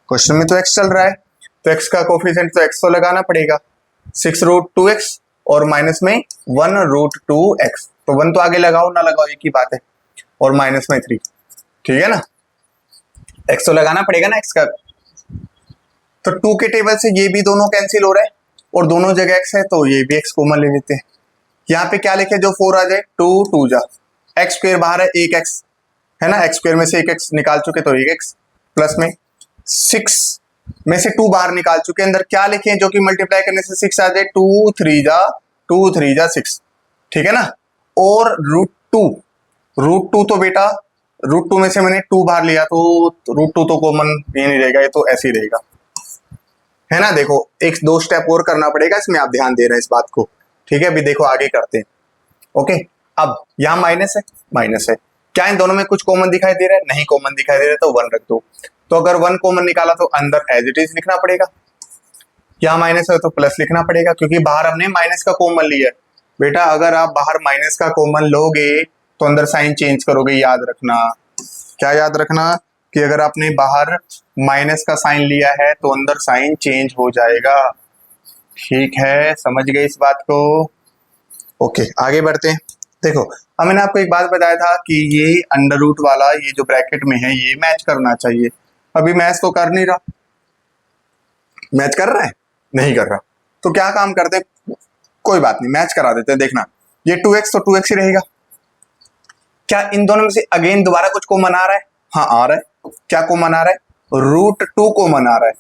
क्वेश्चन में तो x चल रहा है, तो x का कोफिशिएंट तो x तो लगाना पड़ेगा, 6√2x और माइनस में 1√2x, तो 1 तो आगे लगाओ ना लगाओ एक ही बात है, और माइनस में 3, ठीक है ना, x तो लगाना पड़ेगा ना x का। तो 2 के टेबल से ये भी दोनों कैंसिल हो रहा है, और दोनों जगह x है तो ये भी x कॉमन ले लेते हैं। यहाँ पे क्या लिखे, जो 4 आ जाए, 2 2 जा, x² बाहर है 1x, है ना, x² में से 1x निकाल चुके तो 1x, प्लस में 6 में से 2 बाहर निकाल चुके, अंदर क्या लिखे जो कि मल्टीप्लाई करने से 6 आ जाए, 2 3 जा 6, ठीक है ना। और √2 तो बेटा √2 में से मैंने 2 बाहर लिया तो √2 तो कॉमन ये नहीं रहेगा, ये तो ऐसे ही रहेगा, है ना। देखो एक 2 स्टेप और करना पड़ेगा इसमें, आप ध्यान दे रहे हैं इस बात को, ठीक है। अभी देखो आगे करते हैं, ओके। अब यहाँ माइनस है, क्या इन दोनों में कुछ कॉमन दिखाई दे रहा है, नहीं कॉमन दिखाई दे रहा है, तो 1 रख दो। तो अगर 1 कॉमन निकाला तो अंदर एज इट इज लिखना पड़ेगा, यहाँ माइनस है तो प्लस लिखना पड़ेगा, क्योंकि बाहर हमने माइनस का कॉमन लिया है। बेटा अगर आप बाहर माइनस का कॉमन लोगे तो अंदर साइन चेंज करोगे, याद रखना। क्या याद रखना कि अगर आपने बाहर माइनस का साइन लिया है तो अंदर साइन चेंज हो जाएगा, ठीक है, समझ गए इस बात को। ओके आगे बढ़ते हैं। देखो अब मैंने आपको एक बात बताया था कि ये अंडर रूट वाला ये जो ब्रैकेट में है ये मैच करना चाहिए, अभी मैच तो कर नहीं रहा, मैच कर रहा है नहीं कर रहा, तो क्या काम करते, कोई बात नहीं, मैच करा देते हैं। देखना ये 2x तो 2x ही रहेगा। क्या इन दोनों में से अगेन दोबारा कुछ कॉमन आ रहा है? हाँ आ रहा है। क्या कॉमन आ रहा है? √2 कॉमन आ रहा है।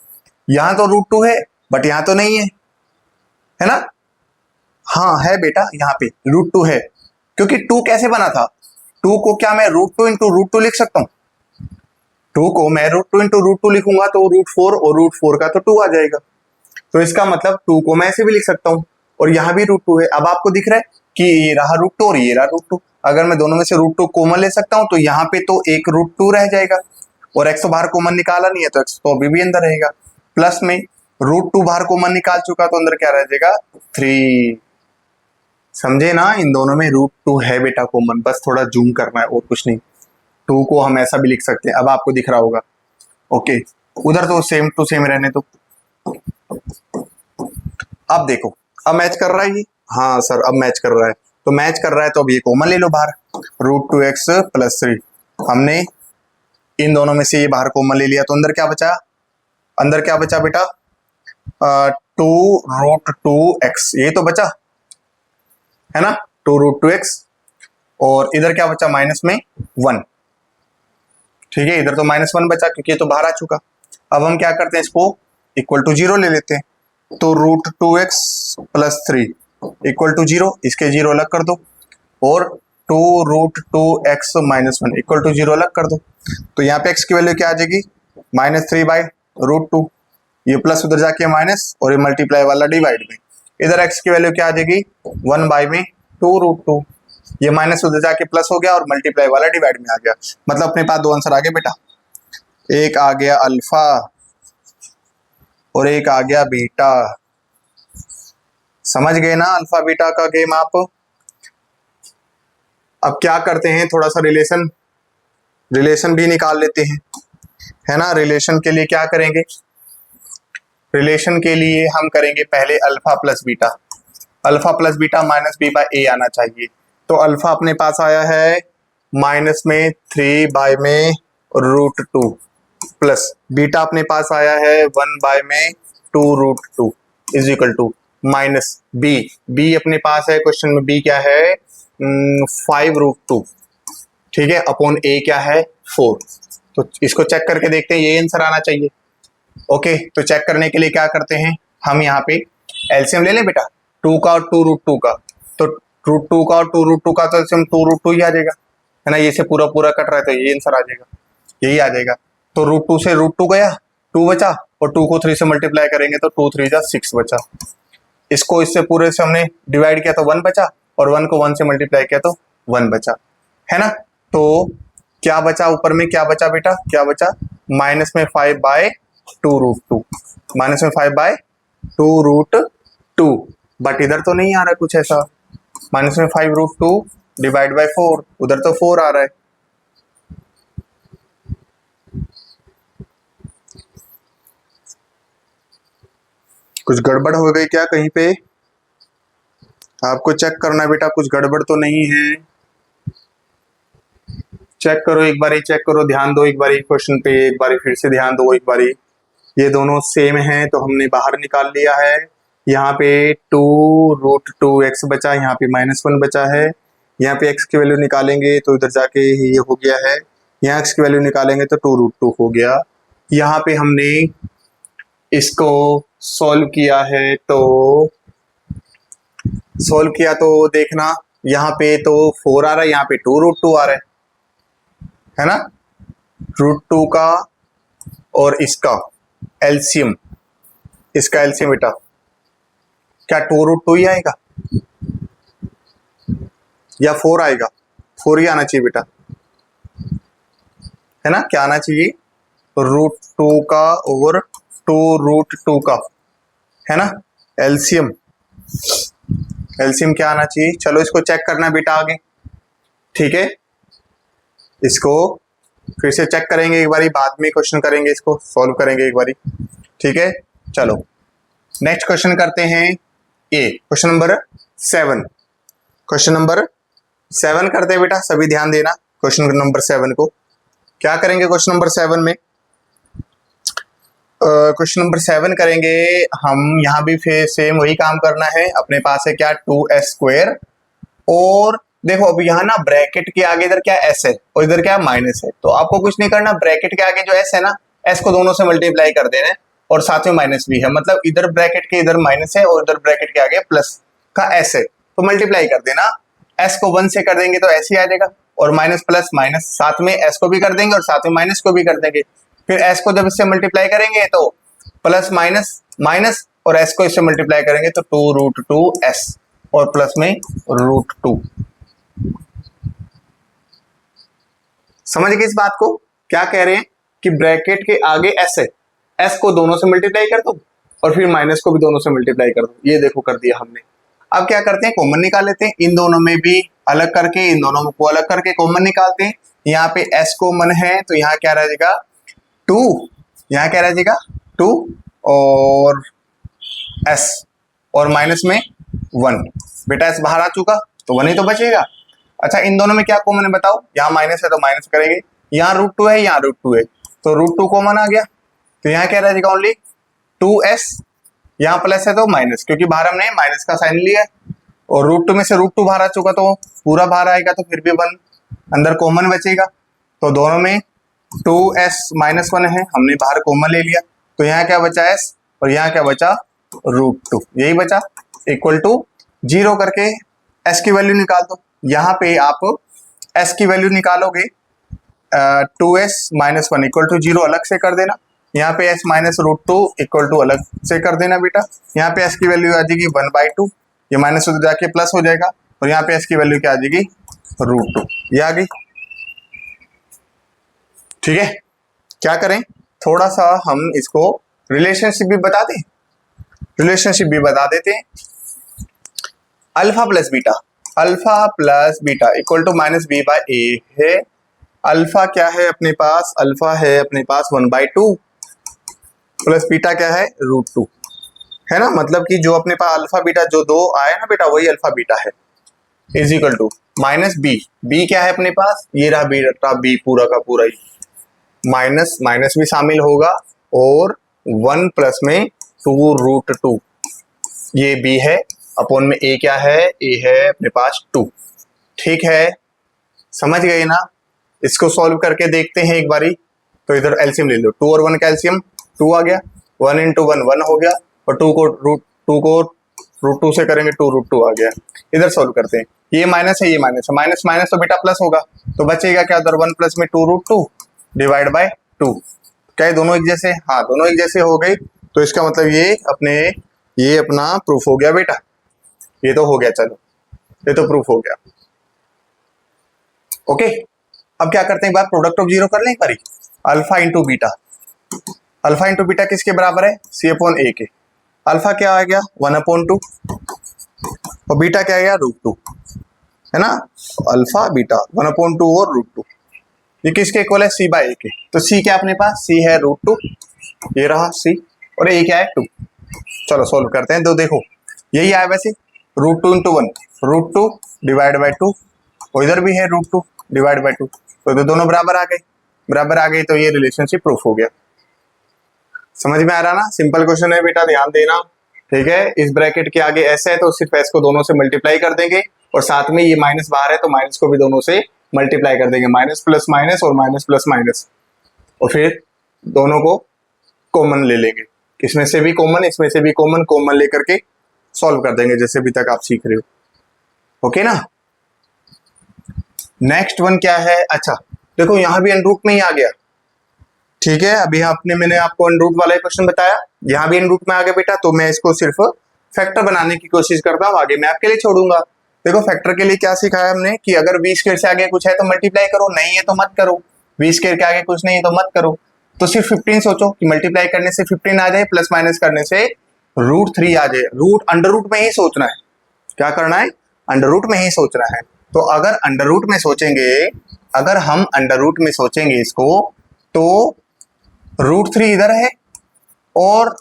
यहां तो √2 है बट यहां तो नहीं है ना? हाँ है बेटा, यहाँ पे √2 है। क्योंकि 2 कैसे बना था? 2 को क्या मैं √2 इंटू √2 लिख सकता हूँ? 2 को मैं √2 इंटू √2 लिखूंगा तो √4 और √4 का तो 2 आ जाएगा। तो इसका मतलब 2 को मैं ऐसे भी लिख सकता हूँ और यहाँ भी √2 है। अब आपको दिख रहा है कि ये रहा √2 और ये रहा √2। अगर मैं दोनों में से √2 कॉमन ले सकता हूँ तो यहाँ पे तो एक √2 रह जाएगा और x तो बाहर कॉमन निकाला नहीं है तो x तो अभी भी अंदर रहेगा। प्लस में √2 बाहर कॉमन निकाल चुका तो अंदर क्या रह जाएगा? 3। समझे ना? इन दोनों में √2 है बेटा कॉमन, बस थोड़ा जूम करना है और कुछ नहीं। 2 को हम ऐसा भी लिख सकते हैं, अब आपको दिख रहा होगा। ओके, उधर तो सेम टू सेम रहने दो। अब देखो, अब मैच कर रहा है ये? हाँ सर अब मैच कर रहा है। तो मैच कर रहा है तो अब ये कॉमन ले लो बाहर, √2x + 3। हमने इन दोनों में से ये बाहर कॉमन ले लिया तो अंदर क्या बचा? अंदर क्या बचा बेटा? 2√2x, ये तो बचा है ना, 2√2x। और इधर क्या बचा? माइनस में 1। ठीक है, इधर तो -1 बचा क्योंकि ये तो बाहर आ चुका। अब हम क्या करते हैं, इसको इक्वल टू 0 ले लेते हैं। तो √2x + 3 इक्वल टू 0, इसके 0 अलग कर दो और 2√2x - 1 इक्वल टू 0 अलग कर दो। तो यहाँ पे x की वैल्यू क्या आ जाएगी? -3/√2। ये प्लस उधर जाके माइनस और ये मल्टीप्लाई वाला डिवाइड में। इधर x की वैल्यू क्या आ जाएगी? 1/2√2। ये माइनस उधर जाके प्लस हो गया और मल्टीप्लाई वाला डिवाइड में आ गया। मतलब अपने पास 2 आंसर आ गए बेटा, एक आ गया अल्फा और एक आ गया बीटा। समझ गए ना अल्फा बीटा का गेम आप? अब क्या करते हैं, थोड़ा सा रिलेशन भी निकाल लेते हैं, है ना। रिलेशन के लिए क्या करेंगे? रिलेशन के लिए हम करेंगे पहले alpha plus beta. Alpha plus beta -b/a आना चाहिए। तो अल्फा अपने पास आया है -3/√2 प्लस बीटा अपने पास आया है 1/√2 is equal to -b। b अपने पास है, क्वेश्चन में b क्या है? 5√2। ठीक है, अपॉन a क्या है? 4। तो इसको चेक करके देखते हैं, ये आंसर आना चाहिए। ओके, तो चेक करने के लिए क्या करते हैं, हम यहाँ पे एलसीएम ले लें बेटा, 2 का और 2√2 का। तो √2 का और 2√2 का तो एलसीएम 2√2 ही आ जाएगा, है ना। ये से पूरा पूरा कट रहा है तो ये आंसर आ जाएगा, यही आ जाएगा। तो √2 से √2 गया, 2 बचा और 2 को 3 से मल्टीप्लाई करेंगे तो 2 3 जा 6 बचा। इसको इससे पूरे से हमने डिवाइड किया तो 1 बचा और 1 को 1 से मल्टीप्लाई किया तो 1 बचा, है ना। तो क्या बचा ऊपर में? क्या बचा बेटा? क्या बचा? -5/2√2, -5/2√2। बट इधर तो नहीं आ रहा कुछ ऐसा, -5√2 डिवाइड बाय 4, उधर तो 4 आ रहा है। कुछ गड़बड़ हो गई क्या कहीं पे? आपको चेक करना बेटा, कुछ गड़बड़ तो नहीं है। चेक करो एक बारी, चेक करो, ध्यान दो एक बारी क्वेश्चन पे, एक बारी फिर से ध्यान दो एक बारी। ये दोनों सेम हैं तो हमने बाहर निकाल लिया है। यहाँ पे 2√2x बचा, यहाँ पे -1 बचा है। यहाँ पे x की वैल्यू निकालेंगे तो इधर जाके ये हो गया है, यहाँ x की वैल्यू निकालेंगे तो 2√2 हो गया। यहाँ पे हमने इसको सॉल्व किया है तो देखना, यहाँ पे तो 4 आ रहा है, यहाँ पे 2√2 आ रहा है ना। √2 का और इसका एलसीएम, इसका एलसीएम बेटा क्या 2√2 ही आएगा या 4 आएगा? 4 ही आना चाहिए बेटा, है ना। क्या आना चाहिए? √2 का और 2√2 का, है ना। एलसीएम, एलसीएम क्या आना चाहिए? चलो इसको चेक करना बेटा आगे, ठीक है। इसको फिर से चेक करेंगे एक बारी, बाद में क्वेश्चन करेंगे, इसको सॉल्व करेंगे एक बारी, ठीक है। चलो नेक्स्ट क्वेश्चन करते हैं, ए क्वेश्चन नंबर 7। क्वेश्चन नंबर 7 करते हैं बेटा, सभी ध्यान देना। क्वेश्चन नंबर 7 को क्या करेंगे? क्वेश्चन नंबर 7 में क्वेश्चन नंबर 7 करेंगे हम। यहाँ भी फिर सेम वही काम करना है। अपने पास है क्या 2s², और देखो अभी यहाँ ना ब्रैकेट के आगे इधर क्या s है और इधर क्या माइनस है, तो आपको कुछ नहीं करना, ब्रैकेट के आगे जो s है ना, s को दोनों से मल्टीप्लाई कर देना है, और साथ में माइनस भी है, मतलब इधर ब्रैकेट के इधर माइनस है और इधर ब्रैकेट के आगे प्लस का s है, तो मल्टीप्लाई कर देना। s को 1 से कर देंगे तो ऐसे ही आ जाएगा, और माइनस प्लस माइनस, साथ में s को भी कर देंगे और साथ में माइनस को भी कर देंगे। फिर s को जब इससे मल्टीप्लाई करेंगे तो प्लस माइनस माइनस, और s को इससे मल्टीप्लाई करेंगे तो 2√2s और प्लस में √2। समझ गए इस बात को? क्या कह रहे हैं कि ब्रैकेट के आगे s है, s को दोनों से मल्टीप्लाई कर दो और फिर माइनस को भी दोनों से मल्टीप्लाई कर दो। ये देखो कर दिया हमने। अब क्या करते हैं, कॉमन निकाल लेते हैं, इन दोनों में भी अलग करके, इन दोनों को अलग करके कॉमन निकालते हैं। यहाँ पे s कॉमन है तो यहाँ क्या रह जाएगा 2, यहाँ क्या रह जाएगा 2 और s, और माइनस में 1। बेटा s बाहर आ चुका तो 1 ही तो बचेगा। अच्छा इन दोनों में क्या कॉमन है बताओ, यहाँ माइनस है तो माइनस करेंगे, यहाँ √2 है, यहाँ √2 है, तो √2 कॉमन आ गया, तो यहाँ क्या रह जाएगा ओनली 2s, यहाँ प्लस है तो माइनस, क्योंकि बाहर हमने माइनस का साइन लिया है, और √2 में से √2 बाहर आ चुका तो पूरा बाहर आएगा, तो फिर भी 1 अंदर कॉमन बचेगा। तो दोनों में 2s - 1 है, हमने बाहर कॉमन ले लिया, तो यहाँ क्या बचा s और यहाँ क्या बचा √2, यही बचा, इक्वल टू 0 करके s की वैल्यू निकाल दो। यहाँ पे आप s की वैल्यू निकालोगे 2s - 1 इक्वल टू 0 अलग से कर देना, यहाँ पे s - √2 इक्वल टू अलग से कर देना बेटा। यहाँ पे s की वैल्यू आ जाएगी 1/2, ये माइनस हो जाके प्लस हो जाएगा, और यहाँ पे s की वैल्यू क्या आ जाएगी √2, ये आ गई। ठीक है, क्या करें, थोड़ा सा हम इसको रिलेशनशिप भी बता दें, रिलेशनशिप भी बता देते हैं। Alpha plus beta equal to -b/a है। अल्फा क्या है अपने पास, अल्फा है अपने पास 1/2 प्लस बीटा क्या है √2, है ना, मतलब कि जो अपने पास अल्फा बीटा जो दो आए ना बेटा, वही अल्फा बीटा है, इज इक्वल टू -b क्या है अपने पास, ये रहा बेटा b पूरा का पूरा ही, माइनस माइनस भी शामिल होगा, और 1 प्लस में 2√2, ये b है, अपॉन में a क्या है, a है अपने पास 2। ठीक है, समझ गए ना? इसको सॉल्व करके देखते हैं एक बारी। तो इधर एलसीएम ले लो, 2 और 1 का एलसीएम 2 आ गया, 1 × 1 1 हो गया, और 2 को √2 से करेंगे 2√2 आ गया। इधर सॉल्व करते हैं, ये माइनस है, ये माइनस है, माइनस माइनस तो बेटा प्लस होगा, तो बचेगा क्या उधर 1 प्लस में 2√2 डिवाइड बाय 2। क्या ये दोनों एक जैसे? हाँ दोनों एक जैसे हो गई, तो इसका मतलब ये अपना प्रूफ हो गया बेटा, ये तो हो गया, चलो ये तो प्रूफ हो गया। ओके, अब क्या करते हैं, एक बार प्रोडक्ट ऑफ जीरो कर लें एक बारी। अल्फा इंटू बीटा किसके बराबर है, c/a के। अल्फा क्या आ गया 1/2, और बीटा क्या आ गया √2, है ना, अल्फा बीटा 1/2 और √2, ये किसके इक्वल है c/a के। तो c क्या अपने पास, c है √2, ये रहा c, और a क्या है 2। चलो सॉल्व करते हैं, तो देखो यही आया वैसे, √2 × 1 √2 डिवाइड बाय 2, और इधर भी है √2 डिवाइड बाय 2, तो दोनों बराबर आ गए, तो ये रिलेशनशिप प्रूफ हो गया। समझ में आ रहा ना, सिंपल क्वेश्चन है बेटा, ध्यान देना। ठीक है, इस ब्रैकेट के आगे s है तो सिर्फ s को दोनों से मल्टीप्लाई कर देंगे, और साथ में ये माइनस बाहर है तो माइनस को भी दोनों से मल्टीप्लाई कर देंगे, माइनस प्लस माइनस और माइनस प्लस माइनस, और फिर दोनों को कॉमन ले लेंगे, इसमें से भी कॉमन, इसमें से भी कॉमन लेकर के सॉल्व कर देंगे, जैसे अभी तक आप सीख रहे हो। ओके ना, नेक्स्ट वन क्या है, अच्छा देखो यहाँ भी अनरूट में ही आ गया। ठीक है, अभी मैंने आपको अनरूट वाला क्वेश्चन बताया, यहाँ भी अनरूट में आ गया बेटा, तो मैं इसको सिर्फ फैक्टर बनाने की कोशिश करता हूँ, आगे मैं आपके लिए छोड़ूंगा। देखो फैक्टर के लिए क्या सिखाया हमने कि अगर b² से आगे कुछ है तो मल्टीप्लाई करो, नहीं है तो मत करो, b² के आगे कुछ नहीं है तो मत करो। तो सिर्फ 15 सोचो कि मल्टीप्लाई करने से 15 आ जाए, प्लस माइनस करने से √3 आ जाए। अंडर रूट में ही सोचना है, क्या करना है, अंडर रूट में ही सोचना है। तो अगर अंडर रूट में सोचेंगे, अगर हम अंडर रूट में सोचेंगे इसको, तो √3 इधर है, और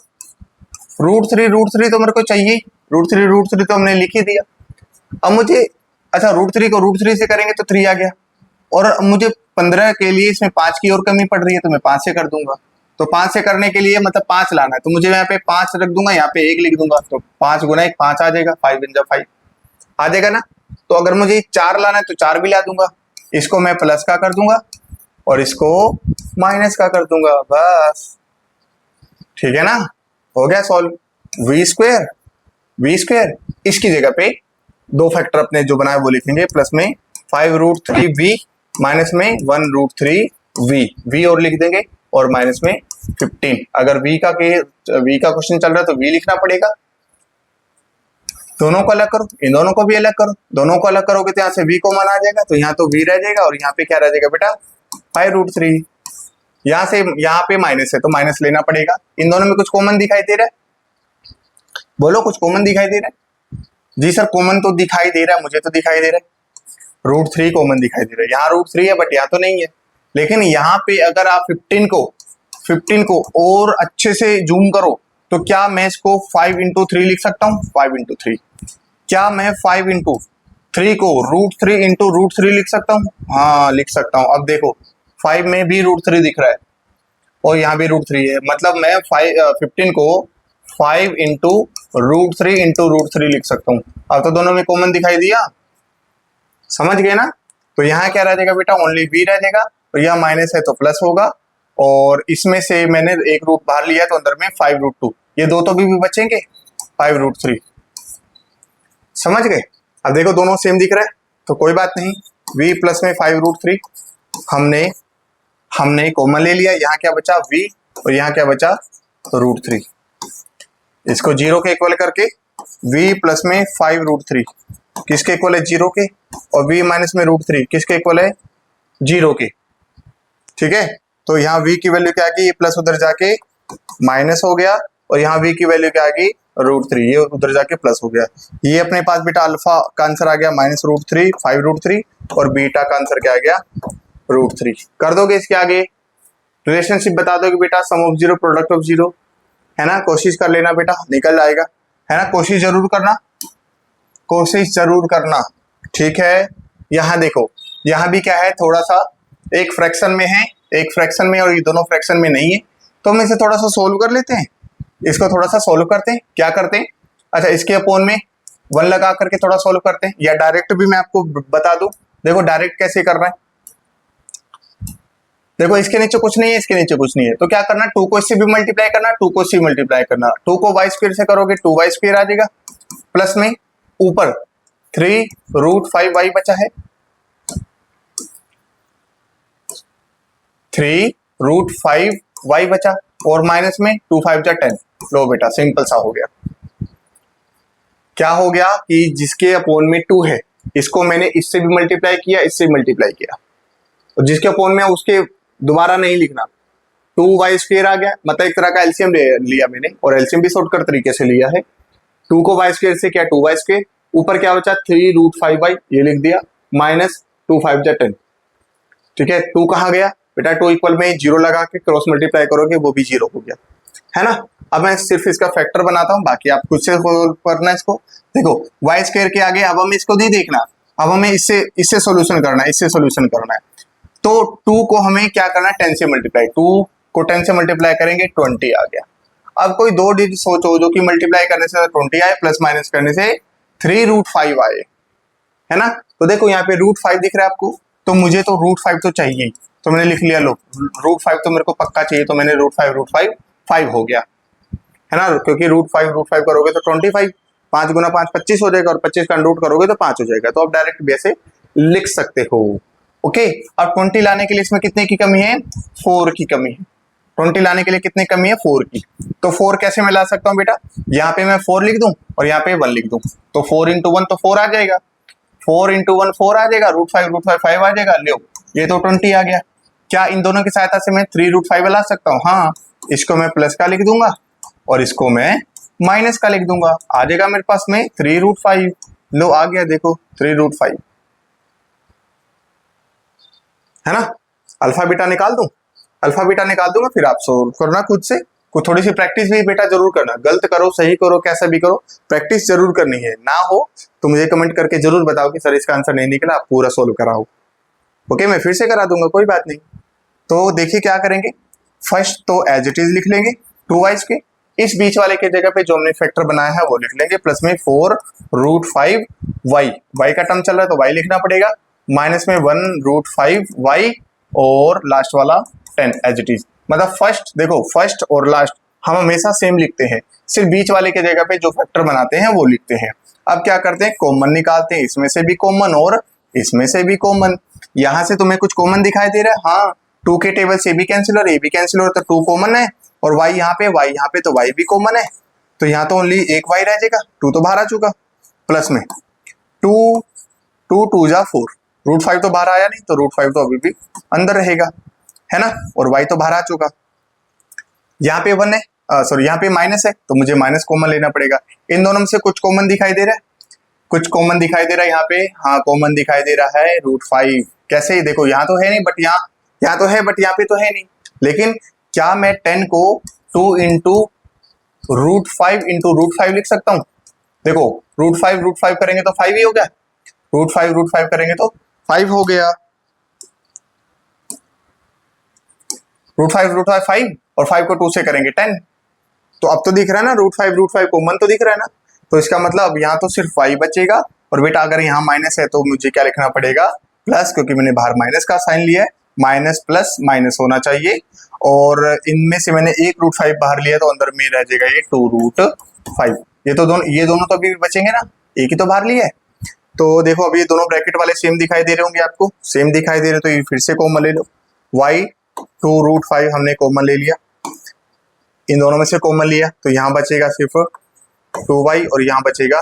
√3 तो मेरे को चाहिए, √3 तो हमने लिख ही दिया। अब मुझे, अच्छा √3 को √3 से करेंगे तो 3 आ गया, और मुझे 15 के लिए इसमें 5 की और कमी पड़ रही है, तो मैं 5 से कर दूंगा। तो 5 से करने के लिए मतलब 5 लाना है, तो मुझे यहाँ पे 5 रख दूंगा, यहाँ पे 1 लिख दूंगा, तो 5 गुना 1 5 आ जाएगा, 5 इन जा 5 आ जाएगा ना। तो अगर मुझे 4 लाना है तो 4 भी ला दूंगा, इसको मैं प्लस का कर दूंगा और इसको माइनस का कर दूंगा, बस ठीक है ना, हो गया सॉल्व। वी स्क्वायर इसकी जगह पे दो फैक्टर अपने जो बनाए वो लिखेंगे, प्लस में 5√3v माइनस में 1√3v, v और लिख देंगे और माइनस में 15। अगर v का क्वेश्चन चल रहा है तो v लिखना पड़ेगा। दोनों को अलग करो, इन दोनों को भी अलग करो, दोनों को अलग करोगे तो यहाँ से v कॉमन आ जाएगा, तो यहाँ तो v रह जाएगा और यहाँ पे क्या रह जाएगा बेटा 5√3। यहाँ से यहाँ पे माइनस है तो माइनस लेना पड़ेगा। इन दोनों में कुछ कॉमन दिखाई दे रहा है, बोलो कुछ कॉमन दिखाई दे रहा है? जी सर कॉमन तो दिखाई दे रहा है, मुझे तो दिखाई दे रहा है, √3 कॉमन दिखाई दे रहा है। यहाँ √3 है बट यहाँ तो नहीं है। लेकिन यहाँ पे अगर आप 15 को और अच्छे से जूम करो तो क्या मैं इसको 5 × 3 लिख सकता हूँ? 5 × 3 क्या मैं 5 × 3 को √3 × √3 लिख सकता हूँ? हाँ लिख सकता हूँ। अब देखो 5 में भी √3 दिख रहा है और यहाँ भी √3 है, मतलब मैं 15 को 5 × √3 × √3 लिख सकता हूँ। अब तो दोनों में कॉमन दिखाई दिया, समझ गए ना। तो यहाँ क्या रह जाएगा बेटा, ओनली v रह जाएगा, तो यह माइनस है तो प्लस होगा, और इसमें से मैंने एक रूट बाहर लिया तो अंदर में 5√2, ये दो तो भी बचेंगे 5√3, समझ गए। अब देखो दोनों सेम दिख रहा है तो कोई बात नहीं, v प्लस में 5√3 हमने कॉमन ले लिया। यहाँ क्या बचा v और यहाँ क्या बचा √3, इसको 0 के इक्वल करके v प्लस में 5√3 किसके इक्वल है 0 के, और v माइनस में √3 किसके इक्वल है 0 के, ठीक है। तो यहाँ v की वैल्यू क्या आ गई, ये प्लस उधर जाके माइनस हो गया, और यहाँ v की वैल्यू क्या आ गई √3, ये उधर जाके प्लस हो गया। ये अपने पास बेटा अल्फा का आंसर आ गया -√3 5√3, और बीटा का आंसर क्या आ गया √3। कर दोगे इसके आगे रिलेशनशिप बता दोगे बेटा, sum of zero product of zero, है ना। कोशिश कर लेना बेटा, निकल आएगा, है ना। कोशिश जरूर करना, कोशिश जरूर करना, ठीक है। यहाँ देखो यहाँ भी क्या है, थोड़ा सा एक फ्रैक्शन में है, एक फ्रैक्शन में, और ये दोनों फ्रैक्शन में नहीं है, तो हम इसे थोड़ा सा सोल्व कर लेते हैं। इसको थोड़ा सा सोल्व करते हैं, क्या करते हैं, अच्छा इसके अपोन में 1 लगा करके थोड़ा सोल्व करते हैं, या डायरेक्ट भी मैं आपको बता दूं। देखो डायरेक्ट कैसे करना है, देखो इसके नीचे कुछ नहीं है, इसके नीचे कुछ नहीं है, तो क्या करना, 2 को इससे भी मल्टीप्लाई करना, 2 को इससे मल्टीप्लाई करना, 2 को y² से करोगे 2y² आ जाएगा, प्लस में ऊपर 3√5y बचा है, 3√5y बचा, और माइनस में 2 5 जा 10। लो बेटा सिंपल सा हो गया। क्या हो गया कि जिसके अपोन में 2 है इसको मैंने इससे भी मल्टीप्लाई किया, इससे भी मल्टीप्लाई किया, और जिसके अपोन में उसके दोबारा नहीं लिखना, 2y² आ गया, मतलब एक तरह का एलसीएम लिया मैंने, और एलसीएम भी शॉर्टकट तरीके से लिया है। 2 को y² से क्या 2y², ऊपर क्या बचा 3√5y, ये लिख दिया, माइनस 2 5 जा 10, ठीक है। 2 कहाँ गया बेटा, 2 इक्वल में 0 लगा के क्रॉस मल्टीप्लाई करोगे वो भी 0 हो गया, है ना। अब मैं सिर्फ इसका फैक्टर बनाता हूँ, बाकी आप खुद से करना है इसको। देखो y² के आगे अब हमें इसको नहीं देखना, अब हमें इससे सॉल्यूशन करना है, इससे सॉल्यूशन करना है। तो 2 को हमें क्या करना है 10 से मल्टीप्लाई, 2 को 10 से मल्टीप्लाई करेंगे 20 आ गया। अब कोई दो डिजिट सोचो जो कि मल्टीप्लाई करने से 20 आए, प्लस माइनस करने से 3√5 आए, है ना। तो देखो यहाँ पे √5 दिख रहा है आपको, तो मुझे तो √5 तो चाहिए, तो मैंने लिख लिया, लो √5 तो मेरे को पक्का चाहिए, तो मैंने √5 5 हो गया, है ना, क्योंकि √5 करोगे तो 25, 5 गुना 5 25 हो जाएगा, और 25 का रूट करोगे तो 5 हो जाएगा, तो आप डायरेक्ट भी ऐसे लिख सकते हो। ओके, अब 20 लाने के लिए इसमें कितने की कमी है, 4 की कमी है। 20 लाने के लिए कितने कमी है, 4 की। तो 4 कैसे मैं ला सकता हूँ बेटा, यहाँ पे मैं 4 लिख दूं और यहाँ पे 1 लिख दूं, तो 4 × 1 तो 4 आ जाएगा, 4 × 1 4 आ जाएगा, √5 5 आ जाएगा, लो ये तो 20 आ गया। क्या इन दोनों की सहायता से मैं 3√5 ला सकता हूँ? हाँ, इसको मैं प्लस का लिख दूंगा और इसको मैं माइनस का लिख दूंगा, आ जाएगा मेरे पास में 3√5। लो आ गया, देखो 3√5, है ना। अल्फा बीटा निकाल दूं, अल्फा बीटा निकाल दूंगा, फिर आप सोल्व करना खुद से। कुछ थोड़ी सी प्रैक्टिस भी बेटा जरूर करना, गलत करो सही करो कैसा भी करो, प्रैक्टिस जरूर करनी है। ना हो तो मुझे कमेंट करके जरूर बताओ कि सर इसका आंसर नहीं निकला, आप पूरा सोल्व कराओ। ओके, मैं फिर से करा दूंगा, कोई बात नहीं। तो देखिए क्या करेंगे, फर्स्ट तो एज इट इज लिख लेंगे 2y², इस बीच वाले के जगह पे जो हमने फैक्टर बनाया है वो लिख लेंगे, प्लस में 4√5y, y का टर्म चल रहा है तो y लिखना पड़ेगा, माइनस में 1√5y और लास्ट वाला 10 एज इट इज। मतलब फर्स्ट देखो, फर्स्ट और लास्ट हम हमेशा सेम लिखते हैं, सिर्फ बीच वाले के जगह पे जो फैक्टर बनाते हैं वो लिखते हैं। अब क्या करते हैं, कॉमन निकालते हैं, इसमें से भी कॉमन और इसमें से भी कॉमन। यहां से तुम्हें कुछ कॉमन दिखाई दे रहा है, हाँ 2 के टेबल से भी कैंसिल और ए भी कैंसिल हो, तो 2 कॉमन है और y यहाँ पे तो y भी कॉमन है, तो यहाँ तो ओनली एक y रह जाएगा, 2 तो बाहर आ चुका, प्लस में 2 2 जा 4, √5 तो बाहर आया नहीं तो √5 तो अभी भी अंदर रहेगा, है ना, और y तो बाहर आ चुका। यहाँ पे 1 है, सॉरी यहाँ पे माइनस है तो मुझे माइनस कॉमन लेना पड़ेगा। इन दोनों में से कुछ कॉमन दिखाई दे रहा है, कुछ कॉमन दिखाई दे रहा है यहाँ पे, हाँ कॉमन दिखाई दे रहा है √5। कैसे, देखो यहाँ तो है नहीं बट यहाँ तो है बट यहाँ पे तो है नहीं, लेकिन क्या मैं 10 को 2 इंटू √5 लिख सकता हूँ? देखो √5 करेंगे तो 5 ही हो गया, √5 करेंगे तो 5 हो गया, √5 5 और 5 को 2 से करेंगे 10, तो अब तो दिख रहा है ना √5 कॉमन तो दिख रहा है ना, तो इसका मतलब यहाँ तो सिर्फ y बचेगा। और बेटा अगर यहाँ माइनस है तो मुझे क्या लिखना पड़ेगा, प्लस, क्योंकि मैंने बाहर माइनस का साइन लिया है, माइनस प्लस माइनस होना चाहिए, और इनमें से मैंने एक √5 बाहर लिया तो अंदर में रह जाएगा ये 2√5। ये दोनों तो अभी बचेंगे ना, एक ही तो बाहर लिया है। तो देखो अभी ये दोनों ब्रैकेट वाले सेम दिखाई दे रहे होंगे आपको, सेम दिखाई दे रहे, तो ये फिर से कॉमन ले लो, y 2√5 हमने कॉमन ले लिया, इन दोनों में से कॉमन लिया तो यहाँ बचेगा सिर्फ 2y और यहाँ बचेगा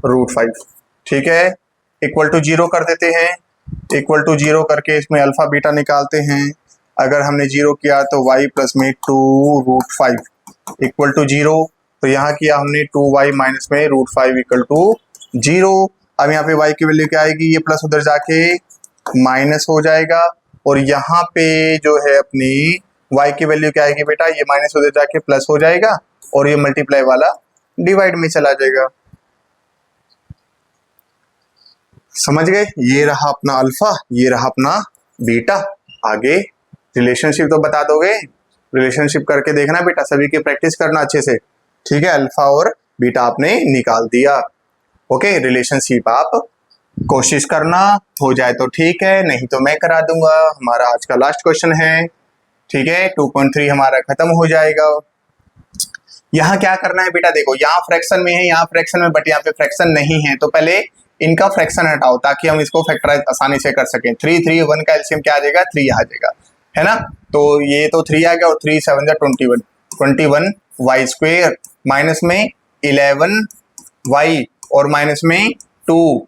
√5, ठीक है। इक्वल टू 0 कर देते हैं, इक्वल टू 0 करके इसमें अल्फा बीटा निकालते हैं। अगर हमने 0 किया तो y प्लस में 2√5 इक्वल टू 0, तो यहाँ किया हमने 2y माइनस में √5 इक्वल टू 0। अब यहाँ पे y की वैल्यू क्या आएगी, ये प्लस उधर जाके माइनस हो जाएगा, और यहाँ पे जो है अपनी y की वैल्यू क्या आएगी बेटा, ये माइनस उधर जाके प्लस हो जाएगा और ये मल्टीप्लाई वाला डिवाइड में चला जाएगा। समझ गए, ये रहा अपना अल्फा, ये रहा अपना बीटा। आगे रिलेशनशिप तो बता दोगे, रिलेशनशिप करके देखना बेटा, सभी की प्रैक्टिस करना अच्छे से, ठीक है। अल्फा और बीटा आपने निकाल दिया, ओके। रिलेशनशिप आप कोशिश करना, हो जाए तो ठीक है, नहीं तो मैं करा दूंगा। हमारा आज का लास्ट क्वेश्चन है, ठीक है, 2.3 हमारा खत्म हो जाएगा। यहाँ क्या करना है बेटा, देखो यहाँ फ्रैक्शन में है, यहाँ फ्रैक्शन में, बट यहाँ पे फ्रैक्शन नहीं है, तो पहले इनका फ्रैक्शन हटाओ ताकि हम इसको फैक्टराइज आसानी से कर सकें। 3 3 1 का एलसीएम क्या आ जाएगा, 3 आ जाएगा, है ना। तो ये तो 3 आ गया और 3 7 जा 21 y² माइनस में 11y और माइनस में 2,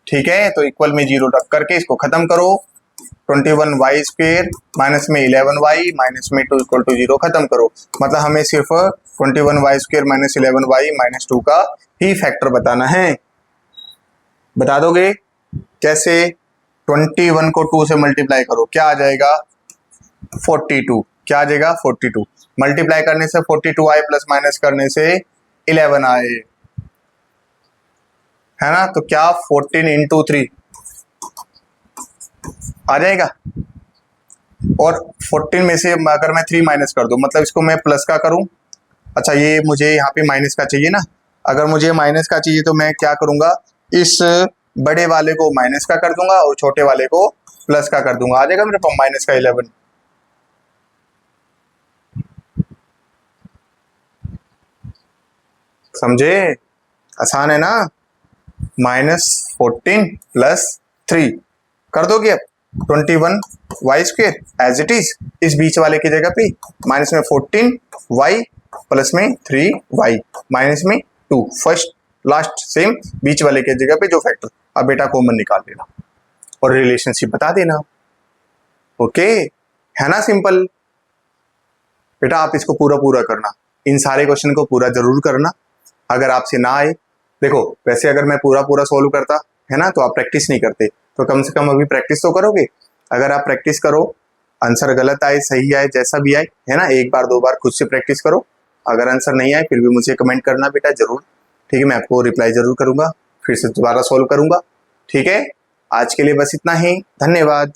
ठीक है। तो इक्वल में 0 रख करके इसको खत्म करो, 21y² माइनस में 11y माइनस में 2 इक्वल टू 0 खत्म करो। मतलब हमें सिर्फ 21y² माइनस 11y माइनस 2 का ही फैक्टर बताना है। बता दोगे कैसे? 21 को 2 से मल्टीप्लाई करो, क्या आ जाएगा 42, क्या आ जाएगा 42, मल्टीप्लाई करने से 42 आए प्लस माइनस करने से 11 आए, है ना। तो क्या 14 इंटू 3 आ जाएगा, और 14 में से अगर मैं 3 माइनस कर दूं, मतलब इसको मैं प्लस का करूं, अच्छा ये मुझे यहाँ पे माइनस का चाहिए ना, अगर मुझे माइनस का चाहिए तो मैं क्या करूंगा, इस बड़े वाले को माइनस का कर दूंगा और छोटे वाले को प्लस का कर दूंगा, आ जाएगा मेरे पास माइनस का 11। समझे, आसान है ना। -14 + 3 कर दोगे अब 21y² एज इट इज, इस बीच वाले की जगह पे माइनस में 14y प्लस में 3y माइनस में 2, फर्स्ट लास्ट सेम बीच वाले के जगह पे जो फैक्टर। अब बेटा कॉमन निकाल देना और रिलेशनशिप बता देना, ओके, है ना सिंपल। बेटा आप इसको पूरा करना, इन सारे क्वेश्चन को पूरा जरूर करना। अगर आपसे ना आए, देखो वैसे अगर मैं पूरा सोल्व करता है ना तो आप प्रैक्टिस नहीं करते, तो कम से कम अभी प्रैक्टिस तो करोगे। अगर आप प्रैक्टिस करो, आंसर गलत आए सही आए जैसा भी आए, है ना, 1 बार 2 बार खुद से प्रैक्टिस करो। अगर आंसर नहीं आए फिर भी मुझे कमेंट करना बेटा जरूर, ठीक है, मैं आपको रिप्लाई जरूर करूंगा, फिर से दोबारा सोल्व करूंगा, ठीक है। आज के लिए बस इतना ही, धन्यवाद।